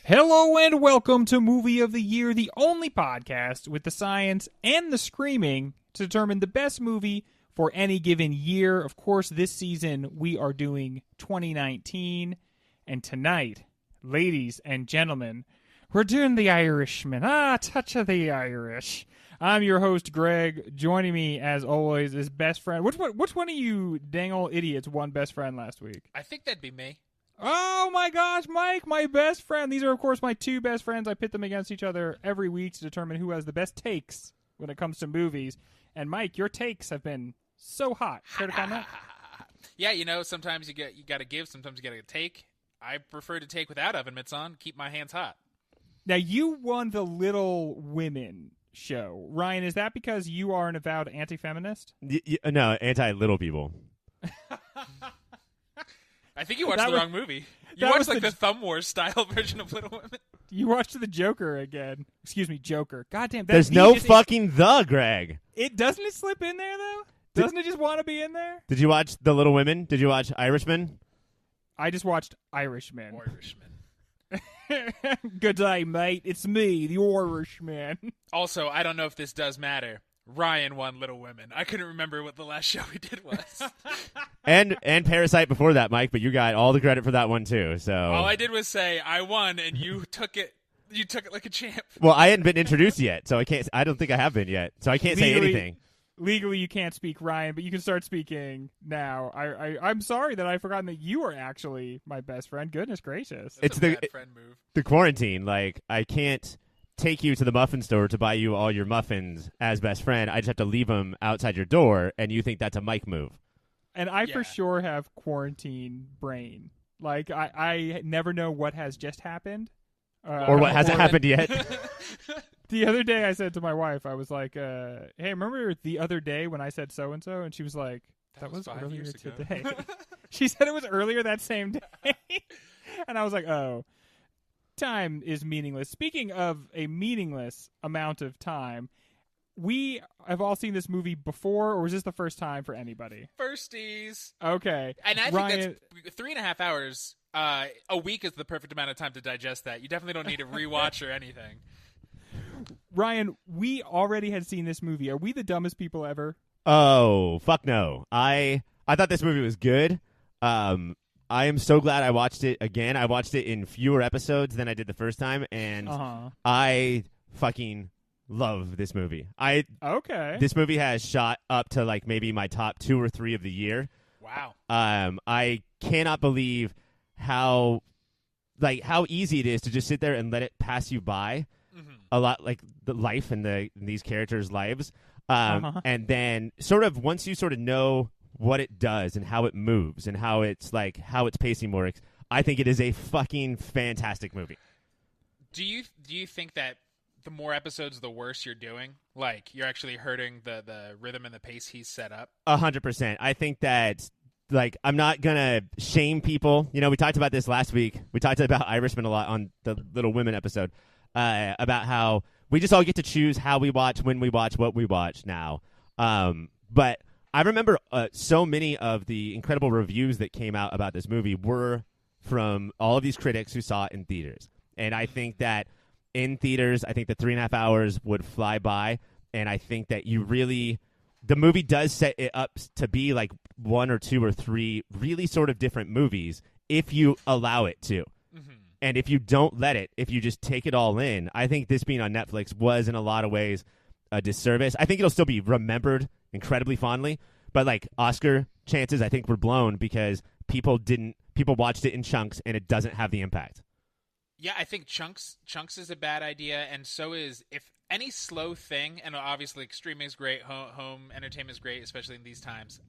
Hello and welcome to Movie of the Year, the only podcast with the science and the screaming to determine the best movie for any given year. Of course, this season we are doing 2019, and tonight, ladies and gentlemen, we're doing The Irishman. Touch of the Irish. I'm your host, Greg. Joining me, as always, is best friend. Which one of you dang old idiots won best friend last week? I think that'd be me. Oh my gosh, Mike, my best friend. These are, of course, my two best friends. I pit them against each other every week to determine who has the best takes when it comes to movies. And Mike, your takes have been so hot. Care to comment? Yeah, you know, sometimes you got to give, sometimes you got to take. I prefer to take without oven mitts on, keep my hands hot. Now, you won the Little Women show. Ryan, is that because you are an avowed anti-feminist? No, anti-little people. I think you watched the wrong movie. You watched like the Thumb Wars style version of Little Women. You watched the Joker again. Excuse me, Joker. Goddamn. There's no fucking the, Greg. Doesn't it slip in there, though? Doesn't it just want to be in there? Did you watch The Little Women? Did you watch Irishman? I just watched Irishman. Irishman. Good day, mate. It's me, the Irishman. Also, I don't know if this does matter. Ryan won Little Women. I couldn't remember what the last show we did was. and Parasite before that, Mike, but you got all the credit for that one too. So all I did was say I won, and you took it. You took it like a champ. Well, I hadn't been introduced yet, so I don't think I have been yet, so I can't say anything. Legally, you can't speak, Ryan, but you can start speaking now. I'm sorry that I've forgotten that you are actually my best friend. Goodness gracious, That's a bad friend move. The quarantine. Like, I can't take you to the muffin store to buy you all your muffins as best friend. I just have to leave them outside your door, and you think that's a Mike move. And I for sure have quarantine brain. Like, I never know what has just happened. Or what hasn't happened yet. The other day I said to my wife, I was like, hey, remember the other day when I said so-and-so? And she was like, that was earlier today. She said it was earlier that same day. And I was like, oh. Time is meaningless. Speaking of a meaningless amount of time, we have all seen this movie before, or was this the first time for anybody? Firsties. Okay. And I think that's 3.5 hours. A week is the perfect amount of time to digest that. You definitely don't need to rewatch or anything. Ryan, we already had seen this movie. Are we the dumbest people ever? Oh, fuck no. I thought this movie was good. I am so glad I watched it again. I watched it in fewer episodes than I did the first time, and I fucking love this movie. This movie has shot up to like maybe my top 2 or 3 of the year. Wow. I cannot believe how easy it is to just sit there and let it pass you by. Mm-hmm. A lot like the life and these characters' lives, and then sort of once you sort of know what it does and how it moves and how its pacing works, I think it is a fucking fantastic movie. Do you think that the more episodes, the worse you're doing? Like, you're actually hurting the rhythm and the pace he's set up? 100%. I think that, like, I'm not gonna shame people. You know, we talked about this last week. We talked about Irishman a lot on the Little Women episode, about how we just all get to choose how we watch, when we watch, what we watch now. But I remember so many of the incredible reviews that came out about this movie were from all of these critics who saw it in theaters. And I think that in theaters, I think the 3.5 hours would fly by. And I think that the movie does set it up to be like 1 or 2 or 3 really sort of different movies if you allow it to. Mm-hmm. And if you don't let it, if you just take it all in, I think this being on Netflix was in a lot of ways a disservice. I think it'll still be remembered incredibly fondly, but like Oscar chances I think were blown because people watched it in chunks and it doesn't have the impact. Yeah, I think chunks is a bad idea, and so is if any slow thing, and obviously streaming is great, home entertainment is great, especially in these times.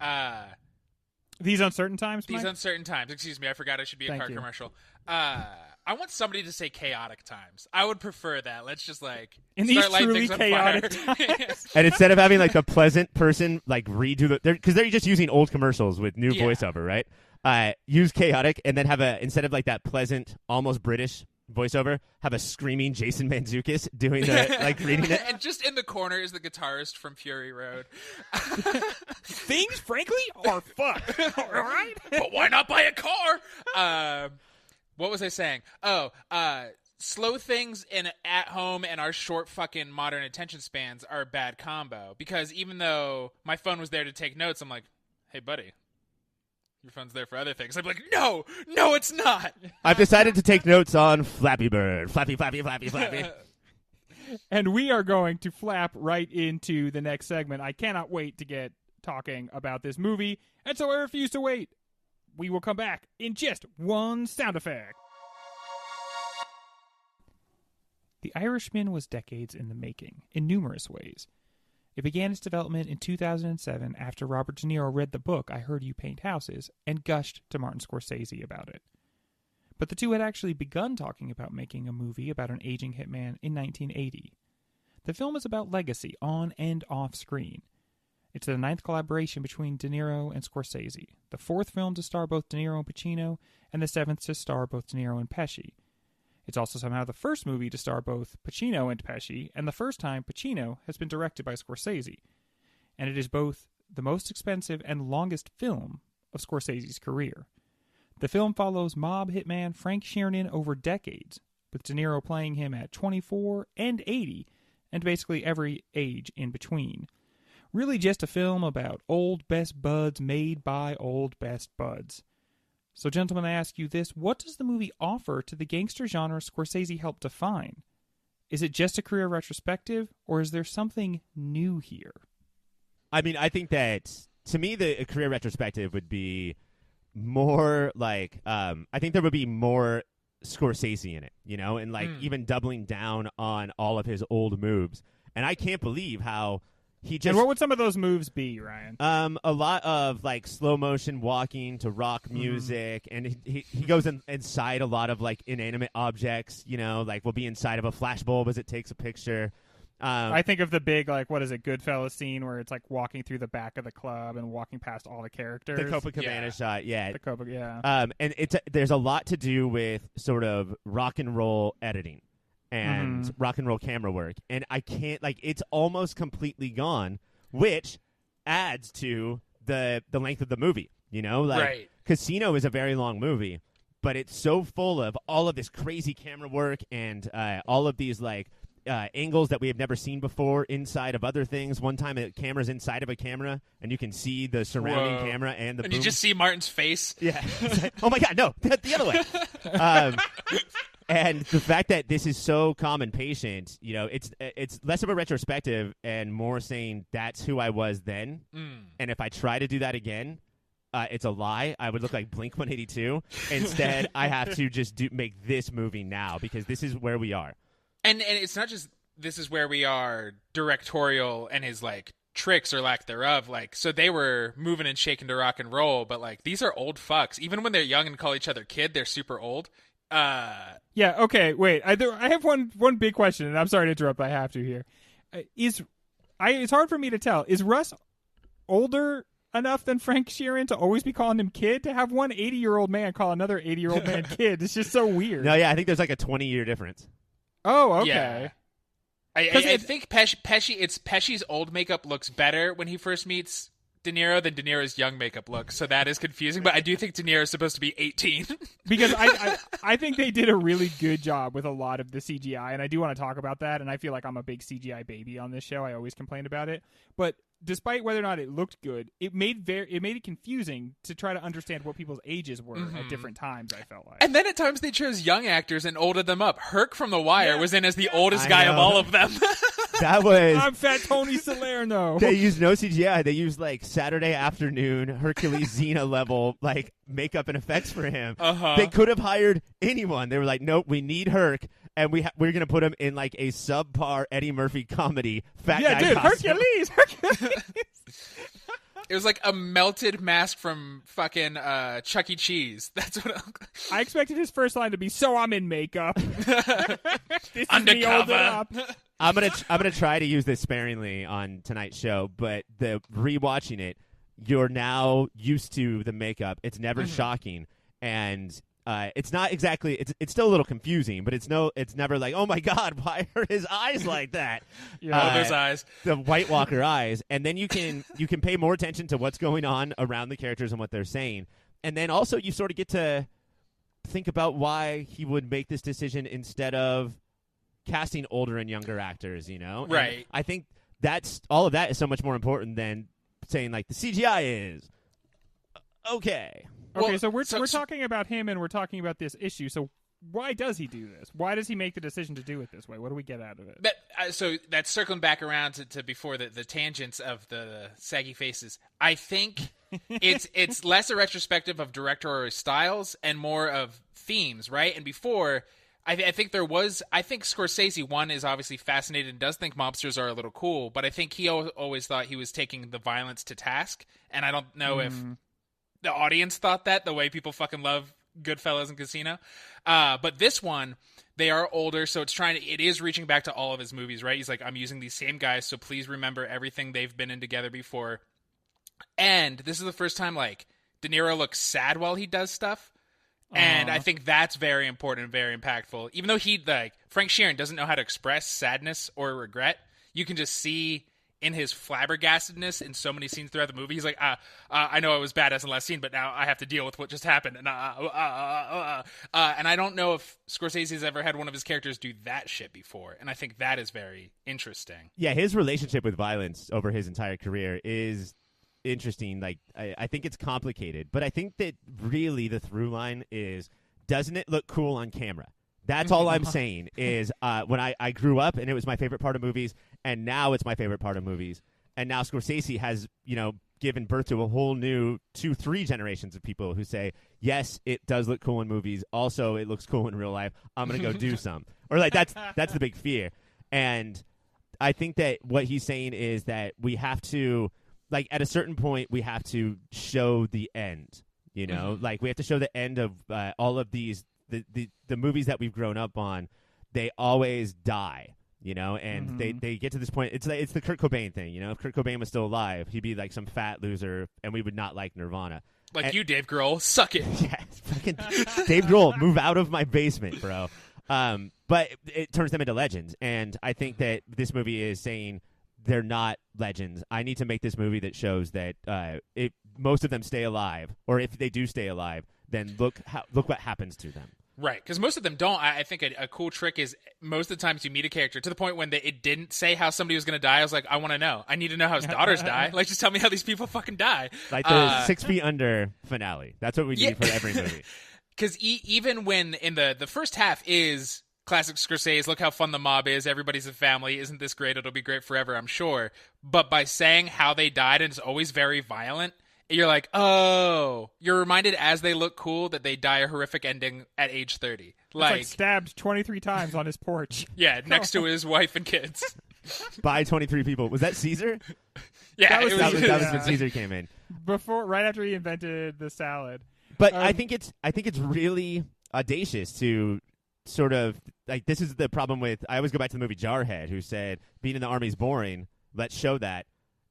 These uncertain times, Mike? These uncertain times. Excuse me, I forgot I should be a car commercial. I want somebody to say chaotic times. I would prefer that. Let's just like in these truly chaotic times. And instead of having like the pleasant person like redo because they're just using old commercials with new voiceover, right? Use chaotic and then have instead of like that pleasant, almost British voiceover, have a screaming Jason Mantzoukas doing the like reading it. And just in the corner is the guitarist from Fury Road. Things, frankly, are fucked. All right, but why not buy a car? What was I saying? slow things in at home and our short fucking modern attention spans are a bad combo. Because even though my phone was there to take notes, I'm like, hey, buddy, your phone's there for other things. I'm like, no, it's not. I've decided to take notes on Flappy Bird. Flappy, flappy, flappy, flappy. And we are going to flap right into the next segment. I cannot wait to get talking about this movie, and so I refuse to wait. We will come back in just one sound effect. The Irishman was decades in the making, in numerous ways. It began its development in 2007 after Robert De Niro read the book I Heard You Paint Houses and gushed to Martin Scorsese about it. But the two had actually begun talking about making a movie about an aging hitman in 1980. The film is about legacy on and off screen. It's the 9th collaboration between De Niro and Scorsese, the 4th film to star both De Niro and Pacino, and the 7th to star both De Niro and Pesci. It's also somehow the first movie to star both Pacino and Pesci, and the first time Pacino has been directed by Scorsese. And it is both the most expensive and longest film of Scorsese's career. The film follows mob hitman Frank Sheeran over decades, with De Niro playing him at 24 and 80, and basically every age in between. Really just a film about old best buds made by old best buds. So, gentlemen, I ask you this. What does the movie offer to the gangster genre Scorsese helped define? Is it just a career retrospective, or is there something new here? I mean, I think that, to me, the career retrospective would be more like, I think there would be more Scorsese in it, and even doubling down on all of his old moves. And I can't believe how he just... And what would some of those moves be, Ryan? A lot of slow motion walking to rock music, and he goes inside a lot of inanimate objects. Will be inside of a flashbulb as it takes a picture. I think of the big Goodfellas scene where it's walking through the back of the club and walking past all the characters. The Copacabana shot, yeah. And there's a lot to do with sort of rock and roll editing and rock and roll camera work, and I can't it's almost completely gone, which adds to the length of the movie. Right. Casino is a very long movie, but it's so full of all of this crazy camera work and all of these angles that we have never seen before inside of other things. One time a camera's inside of a camera, and you can see the surrounding camera and the boom. You just see Martin's face. Yeah. Oh my God, no, the other way. And the fact that this is so calm and patient, it's less of a retrospective and more saying that's who I was then. And if I try to do that again, it's a lie. I would look like Blink-182. Instead, I have to just make this movie now because this is where we are. And it's not just this is where we are directorial and his tricks or lack thereof. So they were moving and shaking to rock and roll, but these are old fucks. Even when they're young and call each other kid, they're super old. Yeah. Okay. Wait. I have one big question, and I'm sorry to interrupt. But I have to here. It's hard for me to tell. Is Russ older enough than Frank Sheeran to always be calling him kid? To have one 80-year-old man call another 80-year-old man kid, it's just so weird. No, yeah, I think there's a 20-year difference. Oh, okay. Yeah. I think Pesci's old makeup looks better when he first meets De Niro than De Niro's young makeup looks, so that is confusing. But I do think De Niro is supposed to be 18. Because I think they did a really good job with a lot of the CGI, and I do want to talk about that, and I feel like I'm a big CGI baby on this show. I always complain about it. But despite whether or not it looked good, it made it confusing to try to understand what people's ages were at different times, I felt like. And then at times they chose young actors and olded them up. Herc from The Wire was in as the oldest guy of all of them. That was... I'm Fat Tony Salerno. They used no CGI. They used Saturday afternoon Hercules Xena level makeup and effects for him. They could have hired anyone. They were like, nope, we need Herc, and we're going to put him in a subpar Eddie Murphy comedy fat guy costume. Hercules. It was like a melted mask from fucking Chuck E. Cheese. That's what I expected his first line to be, "So I'm in makeup." This undercover. I'm gonna try to use this sparingly on tonight's show, but the rewatching it, you're now used to the makeup. It's never shocking, and it's not exactly. It's still a little confusing, but it's never oh my God, why are his eyes like that? Those eyes, the White Walker eyes, and then you can pay more attention to what's going on around the characters and what they're saying, and then also you sort of get to think about why he would make this decision instead of casting older and younger actors, you know? Right. And I think all of that is so much more important than saying, like, the CGI is okay. Okay, Well, so we're talking about him and we're talking about this issue. So why does he do this? Why does he make the decision to do it this way? What do we get out of it? So that's circling back around to before the tangents of the saggy faces. I think it's less a retrospective of directorial styles and more of themes, right? And before, I think Scorsese, one, is obviously fascinated and does think mobsters are a little cool, but I think he always thought he was taking the violence to task, and I don't know if the audience thought that the way people fucking love Goodfellas and Casino. But this one, they are older, so it is reaching back to all of his movies, right? He's like, I'm using these same guys, so please remember everything they've been in together before. And this is the first time, like, De Niro looks sad while he does stuff. And I think that's very important and very impactful. Even though Frank Sheeran doesn't know how to express sadness or regret, you can just see in his flabbergastedness in so many scenes throughout the movie. He's like, I know I was badass in the last scene, but now I have to deal with what just happened. And I don't know if Scorsese's ever had one of his characters do that shit before. And I think that is very interesting. Yeah, his relationship with violence over his entire career is interesting. Like, I think it's complicated, but I think that really the through line is, doesn't it look cool on camera? That's all I'm saying is when I grew up and it was my favorite part of movies, and now it's my favorite part of movies. And now Scorsese has, given birth to a whole new 2-3 generations of people who say, yes, it does look cool in movies. Also, it looks cool in real life. I'm going to go do some. Or like that's the big fear. And I think that what he's saying is that we have to, like, at a certain point, we have to show the end, like we have to show the end of all of these, the movies that we've grown up on. They always die, and they get to this point. It's the Kurt Cobain thing, if Kurt Cobain was still alive, he'd be like some fat loser and we would not like Nirvana. You, Dave Grohl, suck it. Yeah, fucking Dave Grohl, move out of my basement, bro. But it turns them into legends, and I think that this movie is saying they're not legends. I need to make this movie that shows that if most of them stay alive, or if they do stay alive, then look what happens to them. Right, because most of them don't. I think a cool trick is most of the times you meet a character to the point when it didn't say how somebody was going to die. I was like, I want to know. I need to know how his daughters die. Like, just tell me how these people fucking die. Like the 6 Feet Under finale. That's what we need for every movie. Because even when in the first half is classic Scorsese, look how fun the mob is, everybody's a family, isn't this great, it'll be great forever, I'm sure. But by saying how they died, and it's always very violent, you're like, oh, you're reminded as they look cool that they die a horrific ending at age 30. Like stabbed 23 times on his porch. Yeah, next to his wife and kids. By 23 people. Was that Caesar? Yeah, that was when Caesar came in. Right after he invented the salad. But I think it's really audacious to sort of, like, this is the problem with, I always go back to the movie Jarhead, who said being in the army is boring, let's show that,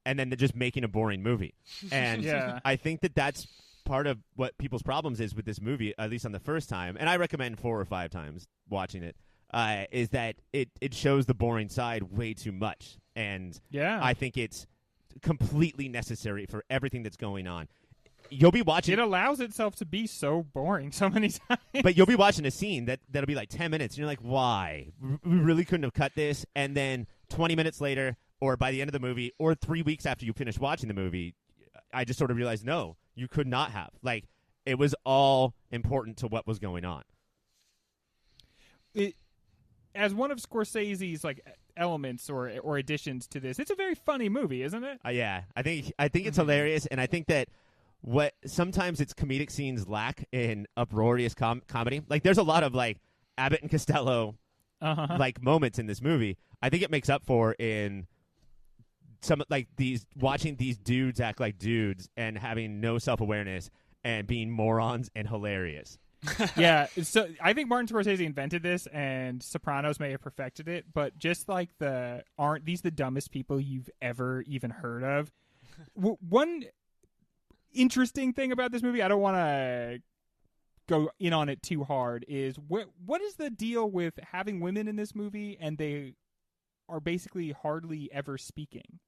and then they're just making a boring movie. And I think that that's part of what people's problems is with this movie, at least on the first time, and I recommend 4 or 5 times watching it, is that it shows the boring side way too much. And I think it's completely necessary for everything that's going on. You'll be watching. It allows itself to be so boring so many times. But you'll be watching a scene that'll be like 10 minutes, and you're like, why? We really couldn't have cut this. And then 20 minutes later, or by the end of the movie, or 3 weeks after you finish watching the movie, I just sort of realized, no, you could not have. Like, it was all important to what was going on. As one of Scorsese's elements or additions to this, it's a very funny movie, isn't it? Yeah, I think it's hilarious, and I think that what sometimes its comedic scenes lack in uproarious comedy. Like, there's a lot of Abbott and Costello moments in this movie. I think it makes up for in some watching these dudes act like dudes and having no self-awareness and being morons and hilarious. Yeah, so I think Martin Scorsese invented this, and Sopranos may have perfected it, but just aren't these the dumbest people you've ever even heard of? One interesting thing about this movie, I don't want to go in on it too hard, is what is the deal with having women in this movie and they are basically hardly ever speaking?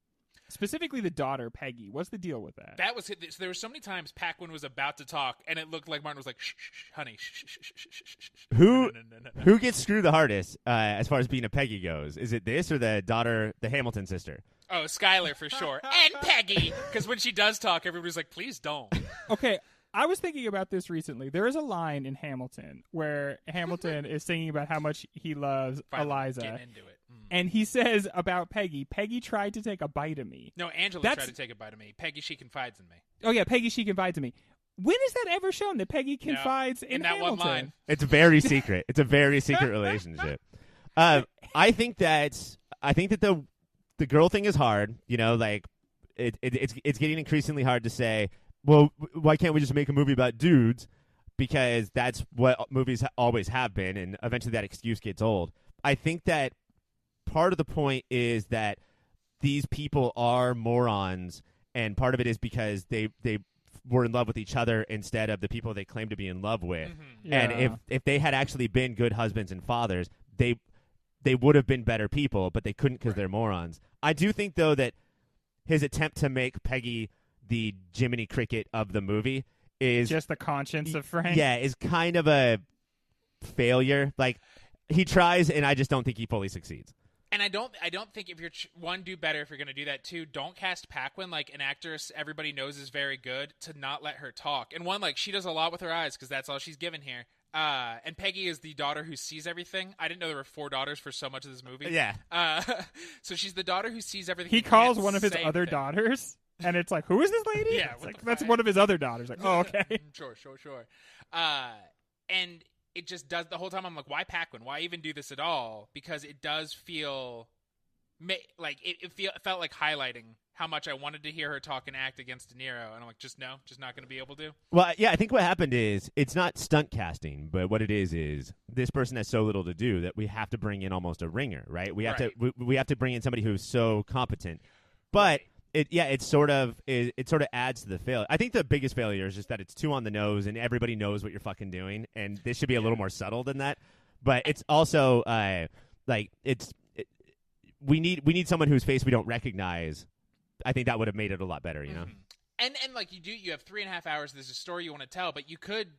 Specifically, the daughter Peggy. What's the deal with that? That was so there were so many times Paquin was about to talk, and it looked like Martin was like, "Shh, honey, shh, shh, shh, shh, shh, shh." Who No. who gets screwed the hardest as far as being a Peggy goes? Is it this or the daughter, the Hamilton sister? Oh, Skylar for sure, and Peggy, because when she does talk, everybody's like, "Please don't." Okay, I was thinking about this recently. There is a line in Hamilton where Hamilton is singing about how much he loves Finally, Eliza. getting into it. And he says about Peggy, Peggy tried to take a bite of me. No, Angela tried to take a bite of me. Peggy, she confides in me. Oh, yeah, Peggy, she confides in me. When is that ever shown that Peggy confides in that Hamilton? one line. It's very secret. It's a very secret relationship. I think that the girl thing is hard. You know, like it's getting increasingly hard to say, well, why can't we just make a movie about dudes? Because that's what movies always have been, and eventually that excuse gets old. I think that part of the point is that these people are morons, and part of it is because they were in love with each other instead of the people they claim to be in love with. Mm-hmm. Yeah. And if they had actually been good husbands and fathers, they would have been better people, but they couldn't because they're morons. I do think, though, that his attempt to make Peggy the Jiminy Cricket of the movie is just the conscience of Frank. Yeah, is kind of a failure. Like, he tries, and I just don't think he fully succeeds. And I don't think if you're one, do better if you're going to do that. Two, don't cast Paquin like an actress everybody knows is very good to not let her talk. And one, like, she does a lot with her eyes because that's all she's given here. And Peggy is the daughter who sees everything. I didn't know there were 4 daughters for so much of this movie. Yeah. So she's the daughter who sees everything. He calls one of his other daughters, and it's like, who is this lady? Yeah, It's like, that's one of his other daughters. Like, oh, okay. Sure. And it just does the whole time. I'm like, why Paquin? Why even do this at all? Because it does feel like it felt like highlighting how much I wanted to hear her talk and act against De Niro, and I'm like, just not going to be able to. Well, yeah, I think what happened is it's not stunt casting, but what it is this person has so little to do that we have to bring in almost a ringer, right? We have to bring in somebody who's so competent, but. It sort of adds to the failure. I think the biggest failure is just that it's too on the nose and everybody knows what you're fucking doing, and this should be a little more subtle than that. But it's also we need someone whose face we don't recognize. I think that would have made it a lot better, you know. And like you have 3.5 hours. There's a story you want to tell, but you could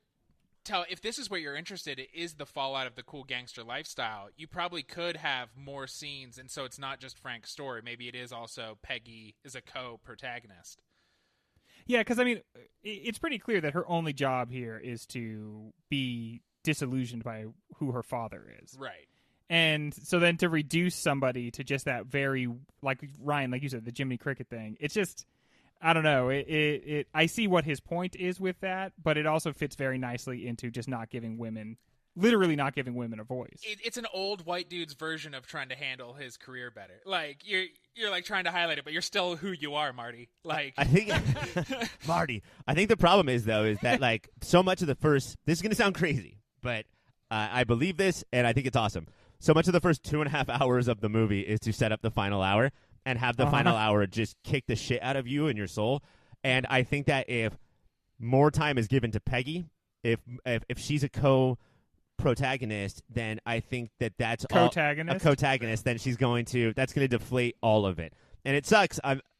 tell if this is where you're interested. It is the fallout of the cool gangster lifestyle. You probably could have more scenes, and so it's not just Frank's story. Maybe it is also Peggy is a co-protagonist. Yeah, because I mean, it's pretty clear that her only job here is to be disillusioned by who her father is. Right. And so then to reduce somebody to just that very, like Ryan, like you said, the Jiminy Cricket thing, it's just, I don't know. I see what his point is with that, but it also fits very nicely into just literally not giving women a voice. It's an old white dude's version of trying to handle his career better. Like you're like trying to highlight it, but you're still who you are, Marty. Like I think Marty. I think the problem is that like so much of the first. This is going to sound crazy, but I believe this, and I think it's awesome. So much of the first 2.5 hours of the movie is to set up the final hour. And have the final hour just kick the shit out of you and your soul. And I think that if more time is given to Peggy, if she's a co-protagonist, then I think that's co-tagonist, then that's going to deflate all of it. And it sucks.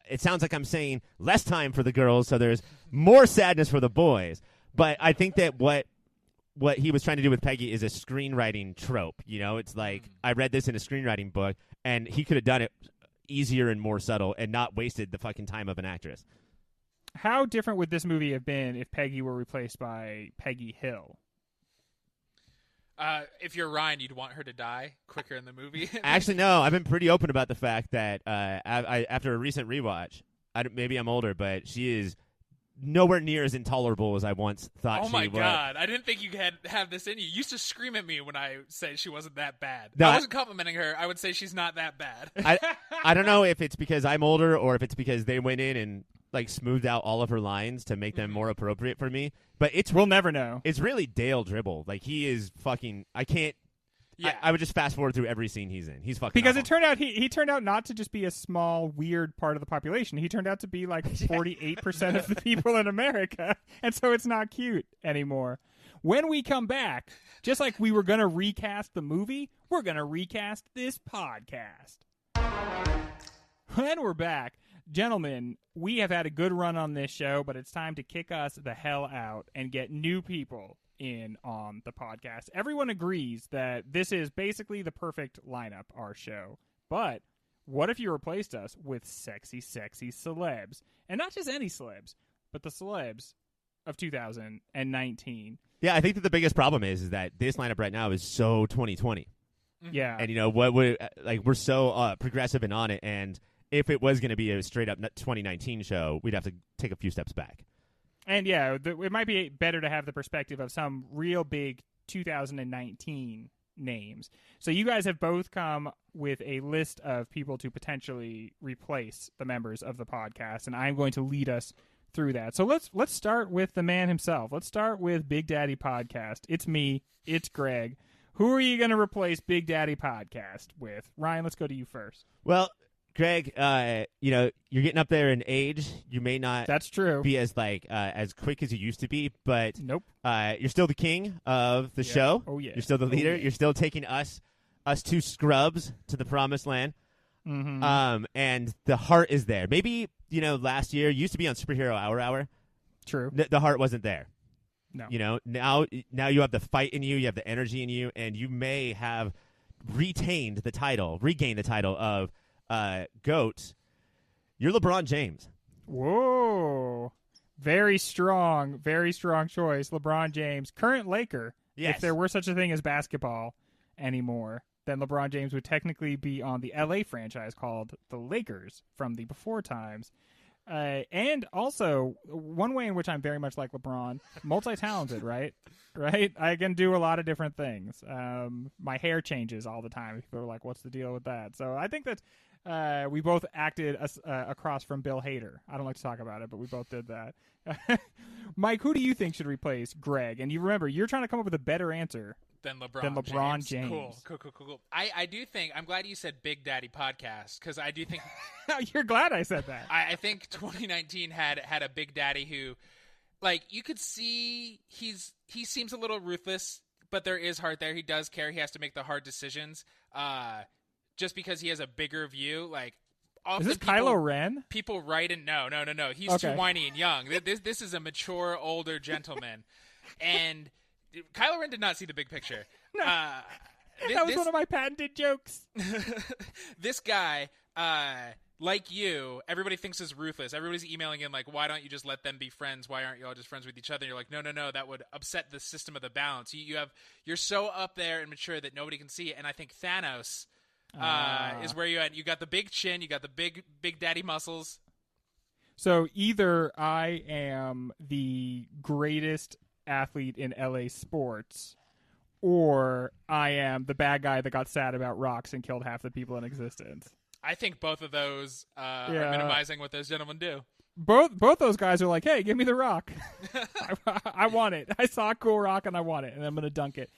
It sounds like I'm saying less time for the girls, so there's more sadness for the boys. But I think that what he was trying to do with Peggy is a screenwriting trope. You know, it's like I read this in a screenwriting book, and he could have done it easier and more subtle and not wasted the fucking time of an actress. How different would this movie have been if Peggy were replaced by Peggy Hill? If you're Ryan, you'd want her to die quicker in the movie. Actually, no. I've been pretty open about the fact that after a recent rewatch, maybe I'm older, but she is nowhere near as intolerable as I once thought she was. Oh my God. I didn't think you could have this in you. You used to scream at me when I said she wasn't that bad. No, I wasn't complimenting her. I would say she's not that bad. I don't know if it's because I'm older or if it's because they went in and like smoothed out all of her lines to make them more appropriate for me. But we'll never know. It's really Dale Dribble. Like he is fucking. I can't. Yeah. I would just fast forward through every scene he's in. He's fucking because awful. It turned out he turned out not to just be a small weird part of the population. He turned out to be like 48% of the people in America, and so it's not cute anymore. When we come back, just like we were going to recast the movie, we're going to recast this podcast. When we're back, gentlemen, we have had a good run on this show, but it's time to kick us the hell out and get new people in on the podcast. Everyone agrees that this is basically the perfect lineup, our show. But what if you replaced us with sexy, sexy celebs? And not just any celebs, but the celebs of 2019. Yeah, I think that the biggest problem is that this lineup right now is so 2020. Yeah. And, what would, we're so progressive and on it, and if it was going to be a straight-up 2019 show, we'd have to take a few steps back. And, yeah, it might be better to have the perspective of some real big 2019 names. So you guys have both come with a list of people to potentially replace the members of the podcast, and I'm going to lead us through that. So let's start with the man himself. Let's start with Big Daddy Podcast. It's me. It's Greg. Who are you going to replace Big Daddy Podcast with? Ryan, let's go to you first. Well, Greg, you're getting up there in age. You may not That's true. be as quick as you used to be, but Nope. You're still the king of the show. Oh, yeah. You're still the leader. Oh, yeah. You're still taking us two scrubs to the promised land. Mm-hmm. And the heart is there. Maybe, last year you used to be on Superhero Hour. True. The heart wasn't there. No. Now you have the fight in you, you have the energy in you, and you may have regained the title of GOAT. You're LeBron James. Whoa. Very strong choice. LeBron James, current Laker. Yes. If there were such a thing as basketball anymore, then LeBron James would technically be on the LA franchise called the Lakers from the before times. And also, one way in which I'm very much like LeBron, multi-talented, right? Right? I can do a lot of different things. My hair changes all the time. People are like, what's the deal with that? So I think that we both acted across from Bill Hader. I don't like to talk about it, but we both did that. Mike, who do you think should replace Greg? And you remember, you're trying to come up with a better answer than LeBron James. Cool. I do think, I'm glad you said Big Daddy Podcast, because I do think you're glad I said that. I think 2019 had a Big Daddy who, you could see he seems a little ruthless, but there is heart there. He does care. He has to make the hard decisions. Just because he has a bigger view, often is this Kylo Ren? People write in no. He's okay. Too whiny and young. This is a mature, older gentleman, and Kylo Ren did not see the big picture. No. That was one of my patented jokes. This guy, like you, everybody thinks is ruthless. Everybody's emailing him why don't you just let them be friends? Why aren't you all just friends with each other? And you're like, no, that would upset the system of the balance. You're so up there and mature that nobody can see it. And I think Thanos is where you're at. You got the big chin, you got the big daddy muscles. So either I am the greatest athlete in LA sports, or I am the bad guy that got sad about rocks and killed half the people in existence. I think both of those are minimizing what those gentlemen do. Both those guys are like, hey, give me the rock. I want it. I saw a cool rock and I want it, and I'm going to dunk it.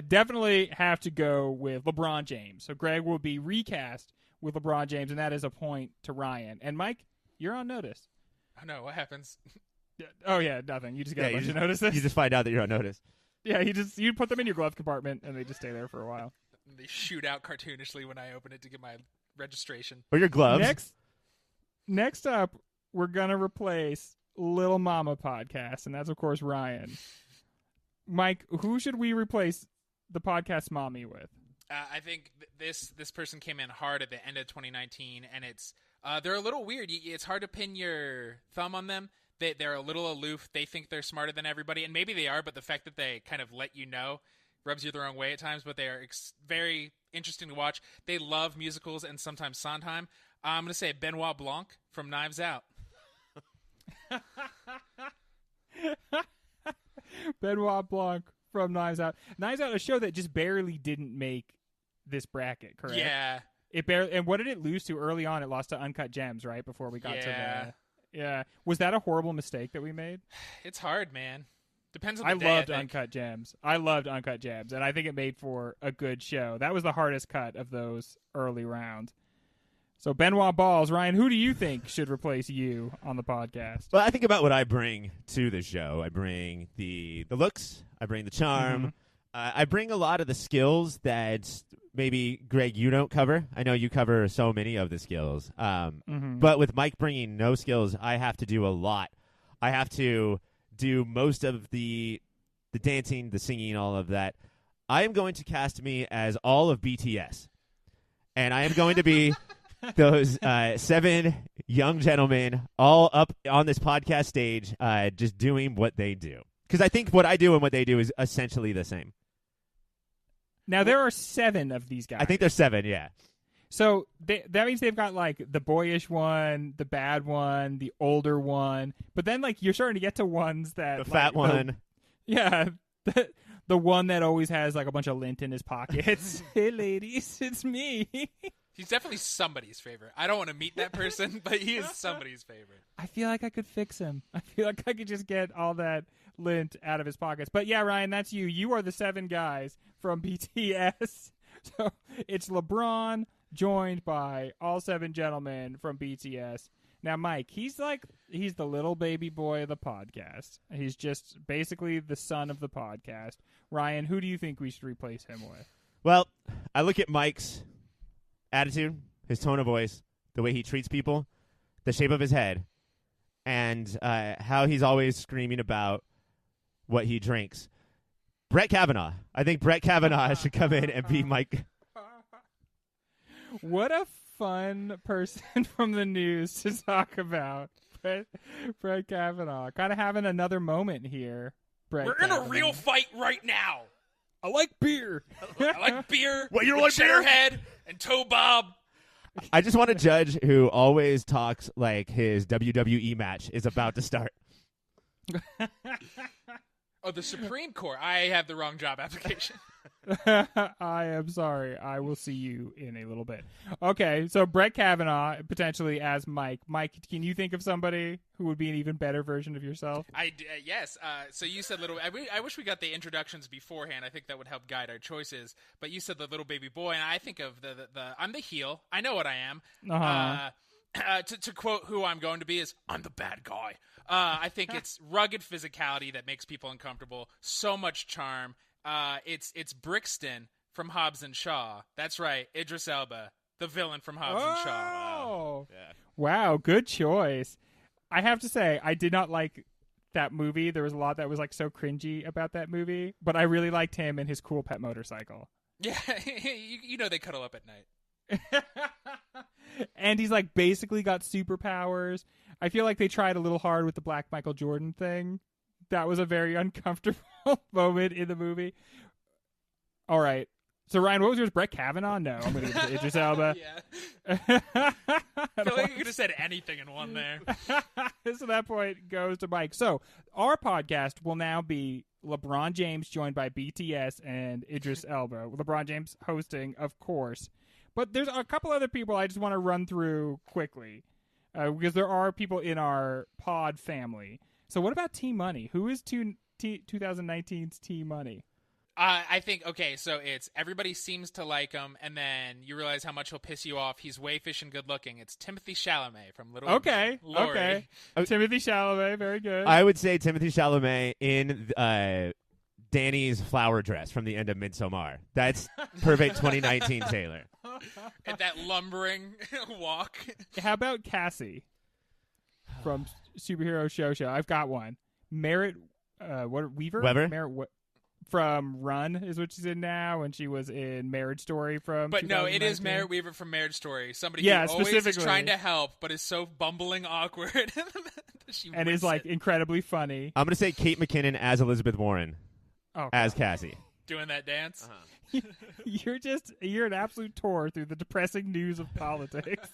Definitely have to go with LeBron James. So Greg will be recast with LeBron James, and that is a point to Ryan. And Mike, you're on notice. Oh, no, what happens? Oh, yeah, nothing. You just get a bunch of notices. You just find out that you're on notice. Yeah, you put them in your glove compartment, and they just stay there for a while. They shoot out cartoonishly when I open it to get my registration. Or your gloves. Next up, we're going to replace Little Mama Podcast, and that's, of course, Ryan. Mike, who should we replace the podcast mommy with? I think this person came in hard at the end of 2019, and they're a little weird. It's hard to pin your thumb on them. They're a little aloof. They think they're smarter than everybody, and maybe they are, but the fact that they kind of let you know rubs you the wrong way at times, but they are very interesting to watch. They love musicals and sometimes Sondheim. I'm going to say Benoit Blanc from Knives Out. Benoit Blanc from Knives Out. Knives Out, a show that just barely didn't make this bracket, correct? Yeah. And what did it lose to early on? It lost to Uncut Gems, right? Before we got to the... Yeah. Was that a horrible mistake that we made? It's hard, man. Depends on the day, loved Uncut Gems. I loved Uncut Gems, and I think it made for a good show. That was the hardest cut of those early rounds. So Benoit Balls, Ryan, who do you think should replace you on the podcast? Well, I think about what I bring to the show. I bring the looks. I bring the charm. Mm-hmm. I bring a lot of the skills that maybe, Greg, you don't cover. I know you cover so many of the skills. But with Mike bringing no skills, I have to do a lot. I have to do most of the dancing, the singing, all of that. I am going to cast me as all of BTS. And I am going to be those 7 young gentlemen all up on this podcast stage just doing what they do. Because I think what I do and what they do is essentially the same. Now, there are 7 of these guys. I think there's 7, yeah. So that means they've got, like, the boyish one, the bad one, the older one. But then, like, you're starting to get to ones that... The fat one. Yeah, the one that always has, like, a bunch of lint in his pockets. Hey, ladies, it's me. He's definitely somebody's favorite. I don't want to meet that person, but he is somebody's favorite. I feel like I could fix him. I feel like I could just get all that lint out of his pockets. But yeah, Ryan, that's you. You are the 7 guys from BTS. So it's LeBron joined by all 7 gentlemen from BTS. Now, Mike, he's the little baby boy of the podcast. He's just basically the son of the podcast. Ryan, who do you think we should replace him with? Well, I look at Mike's attitude, his tone of voice, the way he treats people, the shape of his head, and how he's always screaming about what he drinks. Brett Kavanaugh. I think Brett Kavanaugh should come in and be Mike. What a fun person from the news to talk about. Brett Kavanaugh. Kind of having another moment here. We're in a real fight right now. I like beer. I like beer. What, you don't like beer? Cheddarhead and Toe Bob. I just want a judge who always talks like his WWE match is about to start. Oh, the Supreme Court. I have the wrong job application. I am sorry. I will see you in a little bit. Okay, so Brett Kavanaugh potentially as Mike. Mike, can you think of somebody who would be an even better version of yourself? Yes. So you said little. I wish we got the introductions beforehand. I think that would help guide our choices. But you said the little baby boy, and I think of the I'm the heel. I know what I am. To quote who I'm going to be is I'm the bad guy. I think it's rugged physicality that makes people uncomfortable. So much charm. It's Brixton from Hobbs and Shaw. That's right, Idris Elba, the villain from Hobbs and Shaw. Oh, wow, good choice. I have to say, I did not like that movie. There was a lot that was like so cringy about that movie, but I really liked him and his cool pet motorcycle. Yeah, you know they cuddle up at night. And he's like basically got superpowers. I feel like they tried a little hard with the Black Michael Jordan thing. That was a very uncomfortable moment in the movie. All right. So, Ryan, what was yours? Brett Kavanaugh? No, I'm going to give it to Idris Elba. Yeah. I feel like you could have said anything in one there. So that point goes to Mike. So our podcast will now be LeBron James joined by BTS and Idris Elba. LeBron James hosting, of course. But there's a couple other people I just want to run through quickly because there are people in our pod family. So what about T Money? Who is 2019's T Money? I think, okay, so it's everybody seems to like him, and then you realize how much he'll piss you off. He's wayfish and good looking. It's Timothy Chalamet from Little Okay, Glory. okay. Timothy Chalamet, very good. I would say Timothy Chalamet in Danny's flower dress from the end of Midsommar. That's perfect 2019 Taylor. And that lumbering walk. How about Cassie from Superhero Show? I've got one. Merritt, Weaver? Weber? Merritt from Run is what she's in now, and she was in Marriage Story from. But no, it is Merritt Weaver from Marriage Story. Somebody who always is trying to help, but is so bumbling awkward. And is like incredibly funny. I'm gonna say Kate McKinnon as Elizabeth Warren, as Cassie, doing that dance. You're an absolute tour through the depressing news of politics.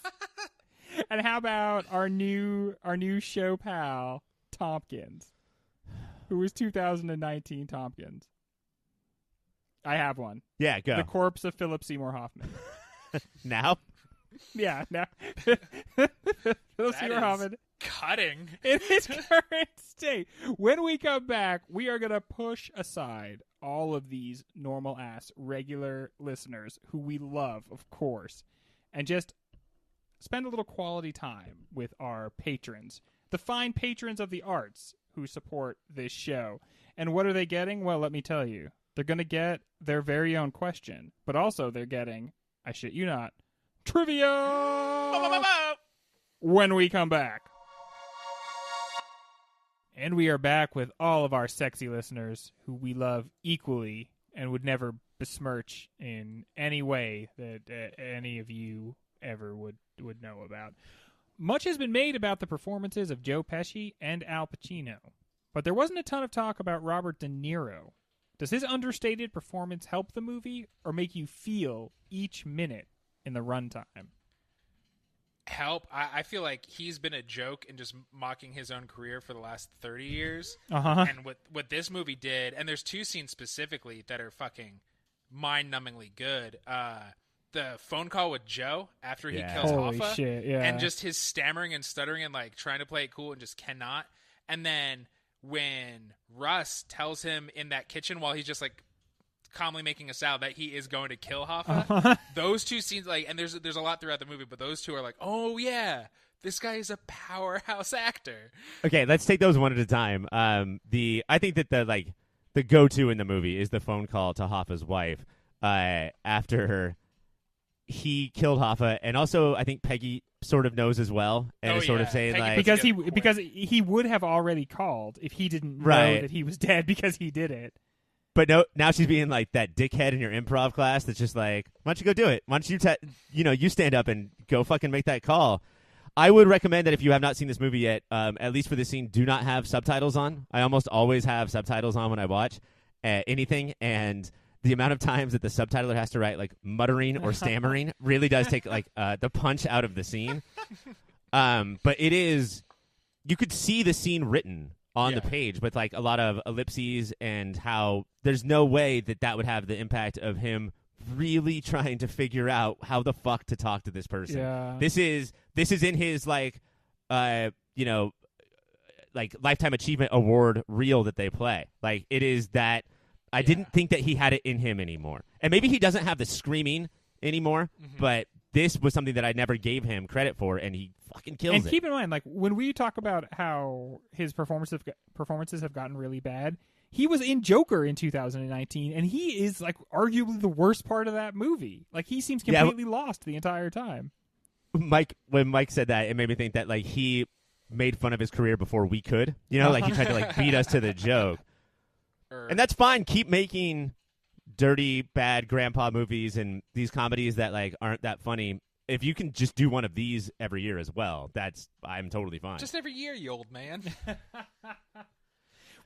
And how about our new show pal Tompkins, who is 2019 Tompkins? I have one. Yeah, go. The corpse of Philip Seymour Hoffman. Now? Yeah, now. Philip Seymour Hoffman. Cutting. In his current state. When we come back, we are going to push aside all of these normal-ass, regular listeners who we love, of course, and just spend a little quality time with our patrons, the fine patrons of the arts who support this show. And what are they getting? Well, let me tell you. They're going to get their very own question, but also they're getting, I shit you not, trivia when we come back. And we are back with all of our sexy listeners who we love equally and would never besmirch in any way that any of you ever would know about. Much has been made about the performances of Joe Pesci and Al Pacino, but there wasn't a ton of talk about Robert De Niro. Does his understated performance help the movie or make you feel each minute in the runtime? Help. I feel like he's been a joke and just mocking his own career for the last 30 years. Uh-huh. And what this movie did, and there's two scenes specifically that are fucking mind-numbingly good. The phone call with Joe after he kills Holy Hoffa. shit, yeah. And just his stammering and stuttering and like trying to play it cool and just cannot. And then when Russ tells him in that kitchen while he's just like calmly making a salad that he is going to kill Hoffa. Those two scenes, like, and there's a lot throughout the movie, but those two are like, oh yeah, this guy is a powerhouse actor. Okay, let's take those one at a time. I think that the go-to in the movie is the phone call to Hoffa's wife after he killed Hoffa, and also I think Peggy sort of knows as well, and is sort of saying Peggy, like because he would have already called if he didn't know that he was dead because he did it. But no, now she's being like that dickhead in your improv class that's just like, why don't you go do it? Why don't you you stand up and go fucking make that call? I would recommend that if you have not seen this movie yet, at least for this scene, do not have subtitles on. I almost always have subtitles on when I watch anything, and the amount of times that the subtitler has to write like muttering or stammering really does take like the punch out of the scene. But it is, you could see the scene written on the page with like a lot of ellipses, and how there's no way that would have the impact of him really trying to figure out how the fuck to talk to this person. Yeah. This is in his like like Lifetime Achievement Award reel that they play. Like it is that I didn't think that he had it in him anymore. And maybe he doesn't have the screaming anymore, but this was something that I never gave him credit for, and he fucking kills it. And keep in mind, like, when we talk about how his performances have gotten really bad, he was in Joker in 2019, and he is, like, arguably the worst part of that movie. Like, he seems completely lost the entire time. When Mike said that, it made me think that, like, he made fun of his career before we could. You know, like, he tried to, like, beat us to the joke. And that's fine. Keep making dirty, bad grandpa movies and these comedies that like aren't that funny. If you can just do one of these every year as well, I'm totally fine. Just every year, you old man.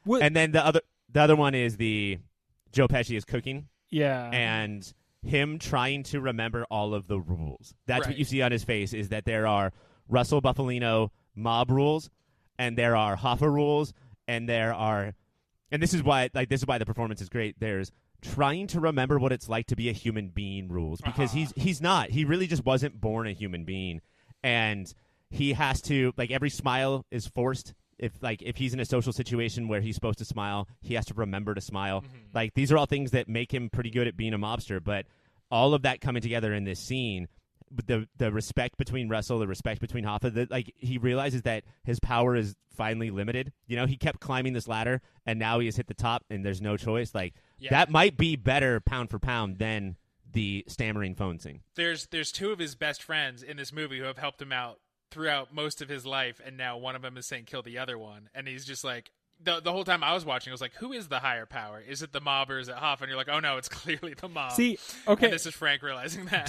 And then the other one is the Joe Pesci is cooking. Yeah. And him trying to remember all of the rules. That's what you see on his face, is that there are Russell Buffalino mob rules, and there are Hoffa rules, and this is why the performance is great. There's trying to remember what it's like to be a human being rules, because he's not. He really just wasn't born a human being, and he has to, like, every smile is forced. If he's in a social situation where he's supposed to smile, he has to remember to smile. Like, these are all things that make him pretty good at being a mobster, but all of that coming together in this scene, the respect between Russell, the respect between Hoffa, like, he realizes that his power is finally limited. You know, he kept climbing this ladder, and now he has hit the top, and there's no choice. Like, that might be better pound for pound than the stammering phone scene. There's two of his best friends in this movie who have helped him out throughout most of his life, and now one of them is saying kill the other one, and he's just like, the whole time I was watching, I was like, who is the higher power? Is it the mob or is it Hoffa? And you're like, oh no, it's clearly the mob. See, okay. And this is Frank realizing that.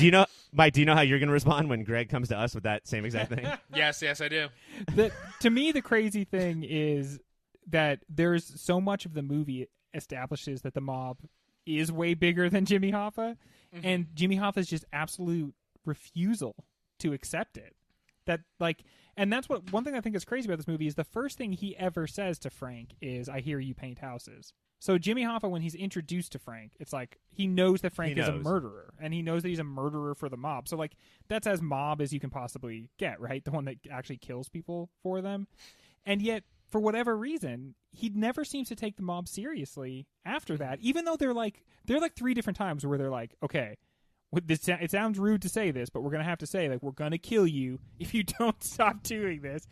Mike, do you know how you're going to respond when Greg comes to us with that same exact thing? Yes, I do. To me, the crazy thing is that there's so much of the movie establishes that the mob is way bigger than Jimmy Hoffa, and Jimmy Hoffa's just absolute refusal to accept it. And that's one thing I think is crazy about this movie is the first thing he ever says to Frank is, I hear you paint houses. So Jimmy Hoffa, when he's introduced to Frank, it's like he knows that Frank is a murderer, and he knows that he's a murderer for the mob. So, like, that's as mob as you can possibly get, right? The one that actually kills people for them. And yet, for whatever reason, he never seems to take the mob seriously after that, even though they're like 3 different times where they're like, okay, it sounds rude to say this, but we're going to have to say, like, we're going to kill you if you don't stop doing this.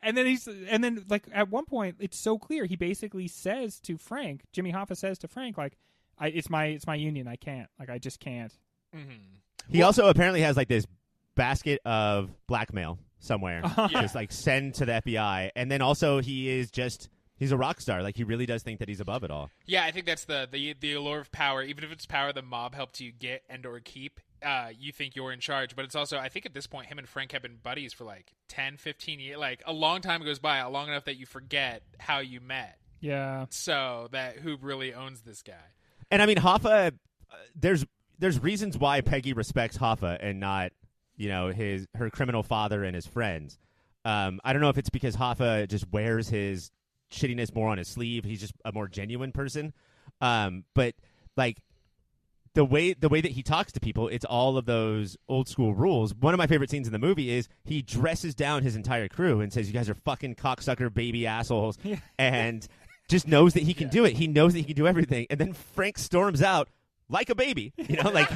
And then like, at one point, it's so clear. He basically says to Frank, Jimmy Hoffa says to Frank, like, It's my union. I can't. Like, I just can't. Mm-hmm. He also apparently has like this basket of blackmail somewhere, just like send to the FBI, and then also he's a rock star. Like, he really does think that he's above it all. Yeah, I think that's the allure of power. Even if it's power the mob helped you get and or keep, you think you're in charge. But it's also, I think at this point, him and Frank have been buddies for like 10, 15 years. Like, a long time goes by, long enough that you forget how you met. Yeah. So that who really owns this guy? And I mean, Hoffa, there's reasons why Peggy respects Hoffa and not, her criminal father and his friends. I don't know if it's because Hoffa just wears his shittiness more on his sleeve. He's just a more genuine person. But like the way that he talks to people, it's all of those old school rules. One of my favorite scenes in the movie is he dresses down his entire crew and says, "You guys are fucking cocksucker baby assholes," and just knows that he can do it. He knows that he can do everything. And then Frank storms out like a baby, like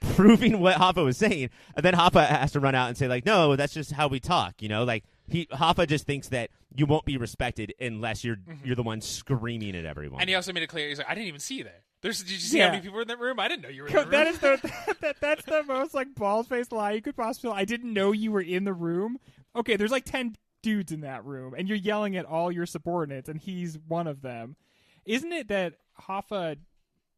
proving what Hoffa was saying. And then Hoffa has to run out and say, like, no, that's just how we talk, like Hoffa just thinks that you won't be respected unless you're the one screaming at everyone. And he also made it clear, he's like, I didn't even see you there. Did you see how many people were in that room? I didn't know you were in the room. That is that's the most like balls-faced lie you could possibly. I didn't know you were in the room. Okay, there's like 10 dudes in that room, and you're yelling at all your subordinates, and he's one of them. Isn't it that Hoffa,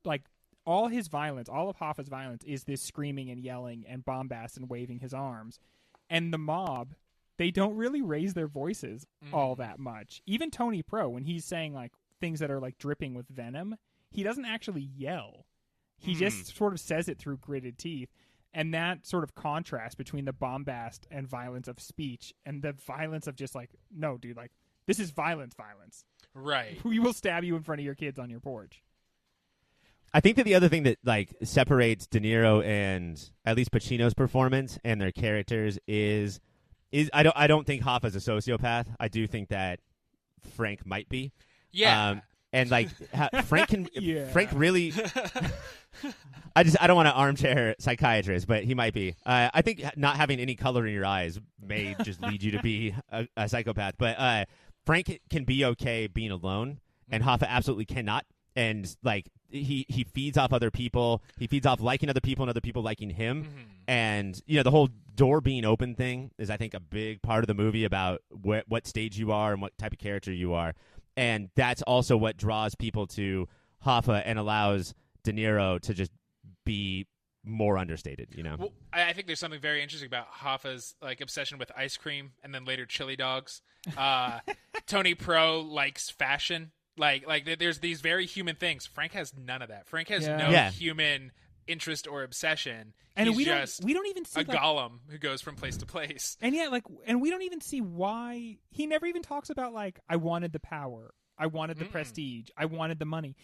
like, all of Hoffa's violence is this screaming and yelling and bombast and waving his arms, and the mob, they don't really raise their voices all that much. Even Tony Pro, when he's saying like things that are like dripping with venom, he doesn't actually yell. He just sort of says it through gritted teeth. And that sort of contrast between the bombast and violence of speech and the violence of just like, no, dude, like, this is violence. Right. We will stab you in front of your kids on your porch. I think that the other thing that like separates De Niro and at least Pacino's performance and their characters is I don't think Hoffa's a sociopath. I do think that Frank might be. Yeah. And like Frank really I don't want to armchair psychiatrist, but he might be. I think not having any color in your eyes may just lead you to be a psychopath. But Frank can be okay being alone, and Hoffa absolutely cannot. And like he feeds off other people. He feeds off liking other people and other people liking him. And the whole door being open thing is, I think, a big part of the movie about what stage you are and what type of character you are. And that's also what draws people to Hoffa and allows De Niro to just be more understated, Well, I think there's something very interesting about Hoffa's like obsession with ice cream and then later chili dogs. Tony Pro likes fashion. Like there's these very human things. Frank has none of that. Frank has no human interest or obsession. And He's we just don't even see a golem who goes from place to place. And we don't even see why. He never even talks about like, I wanted the power, I wanted the prestige, I wanted the money.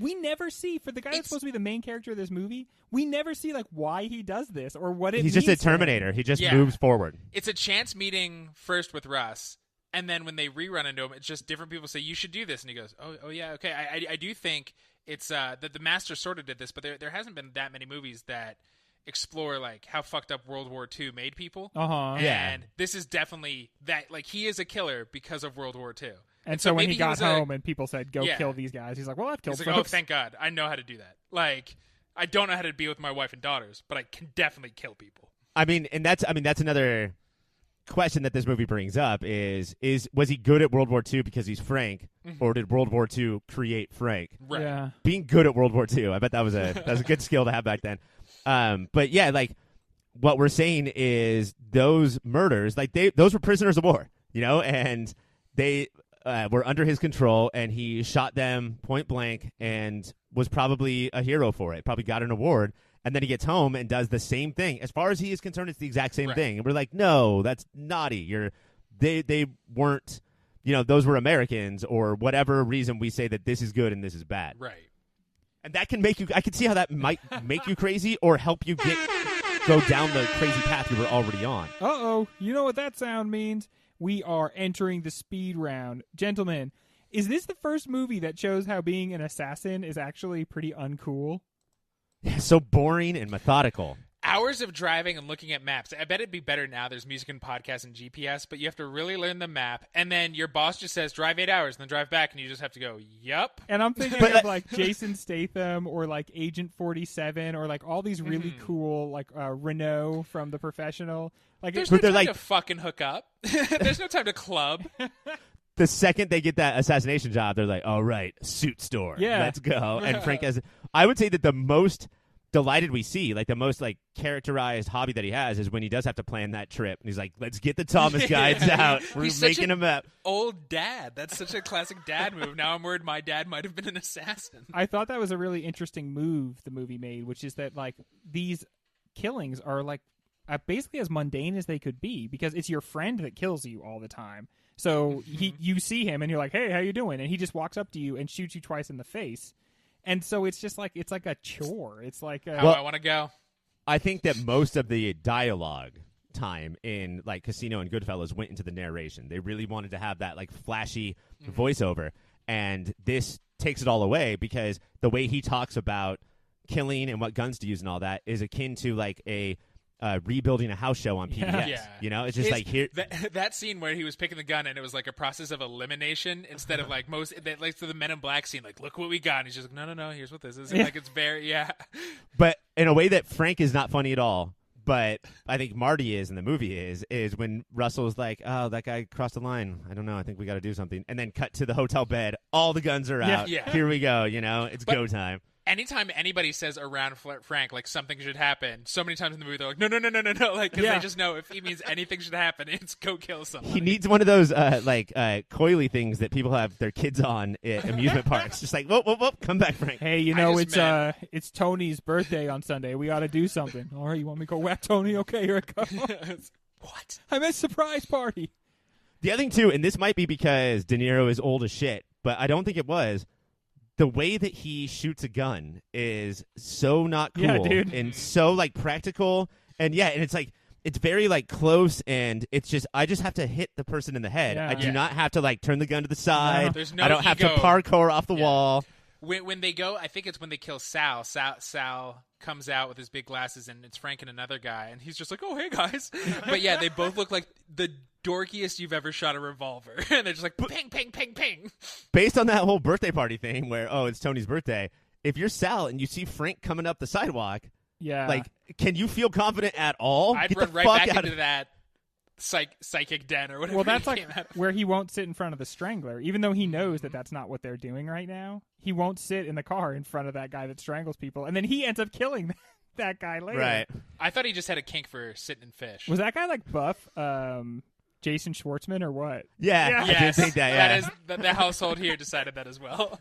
We never see, for the guy that's supposed to be the main character of this movie, we never see like why he does this or what it means. He's just a Terminator. He just moves forward. It's a chance meeting first with Russ, and then when they rerun into him, it's just different people say, you should do this, and he goes, oh yeah, okay. I do think it's that the Master sort of did this, but there hasn't been that many movies that explore like how fucked up World War II made people. And this is definitely that. Like, he is a killer because of World War II. And so when he got home and people said, go kill these guys, he's like, well, I've killed folks. Oh, thank God. I know how to do that. Like, I don't know how to be with my wife and daughters, but I can definitely kill people. I mean, that's another question that this movie brings up is was he good at World War II because he's Frank, or did World War II create Frank? Right. Yeah. Being good at World War II, I bet that was a good skill to have back then. But yeah, like what we're saying is those murders, like those were prisoners of war, and they were under his control, and he shot them point blank and was probably a hero for it. Probably got an award. And then he gets home and does the same thing. As far as he is concerned, it's the exact same thing. And we're like, no, that's naughty. They weren't, those were Americans, or whatever reason we say that this is good and this is bad. Right. And that can make you, I can see how that might make you crazy or help you go down the crazy path you were already on. Uh-oh. You know what that sound means? We are entering the speed round. Gentlemen, is this the first movie that shows how being an assassin is actually pretty uncool? So boring and methodical. hours of driving and looking at maps. I bet it'd be better now. There's music and podcasts and GPS, but you have to really learn the map. And then your boss just says, drive 8 hours, and then drive back, and you just have to go, yup. And I'm thinking of like Jason Statham or like Agent 47 or like all these really cool like Renault from The Professional. Like There's no time to fucking hook up. There's no time to club. The second they get that assassination job, they're like, all right, suit store. Yeah. Let's go. And Frank has, I would say that the most delighted we see, like the most like characterized hobby that he has is when he does have to plan that trip. And he's like, let's get the Thomas guides out. We're making a map. Old dad. That's such a classic dad move. Now I'm worried my dad might have been an assassin. I thought that was a really interesting move the movie made, which is that like these killings are like basically as mundane as they could be because it's your friend that kills you all the time. So you see him and you're like, hey, how you doing? And he just walks up to you and shoots you twice in the face. And so it's just like it's like a chore. It's like I want to go. I think that most of the dialogue time in like Casino and Goodfellas went into the narration. They really wanted to have that like flashy voiceover, and this takes it all away because the way he talks about killing and what guns to use and all that is akin to like a rebuilding a house show on PBS. Yeah. You know, it's just like here. That scene where he was picking the gun and it was like a process of elimination instead of like like for the Men in Black scene, like look what we got. And he's just like, no, here's what this is. Like it's very But in a way that Frank is not funny at all. But I think Marty is in the movie is when Russell's like, oh, that guy crossed the line. I don't know. I think we got to do something. And then cut to the hotel bed. All the guns are out. Yeah. Here we go. You know, it's go time. Anytime anybody says around Frank, like something should happen, so many times in the movie they're like, no, like because they just know if he means anything should happen, it's go kill someone. He needs one of those coily things that people have their kids on at amusement parks. Just like, whoop, come back, Frank. Hey, you know it's Tony's birthday on Sunday. We ought to do something. All right, you want me to go whack Tony? Okay, here I go. What? I'm at a surprise party. The other thing too, and this might be because De Niro is old as shit, but I don't think it was. The way that he shoots a gun is so not cool, dude. And so like practical, and it's like it's very like close, and it's just I just have to hit the person in the head. I do not have to like turn the gun to the side. There's no I don't have to ego. parkour off the wall. When they go, I think it's when they kill Sal. Sal comes out with his big glasses, and it's Frank and another guy, and he's just like, "Oh, hey guys!" But yeah, they both look like the dorkiest you've ever shot a revolver, and they're just like, "Ping, ping, ping, ping." Based on that whole birthday party thing, where it's Tony's birthday, if you're Sal and you see Frank coming up the sidewalk, like, can you feel confident at all? I'd Get run the right fuck back out into that psychic den or whatever. Well, that's like where he won't sit in front of the strangler, even though he knows that that's not what they're doing right now. He won't sit in the car in front of that guy that strangles people, and then he ends up killing that guy later. Right. I thought he just had a kink for sitting in fish. Was that guy like buff? Jason Schwartzman or what? Yeah. I did think that. Yeah, that is the household here decided that as well.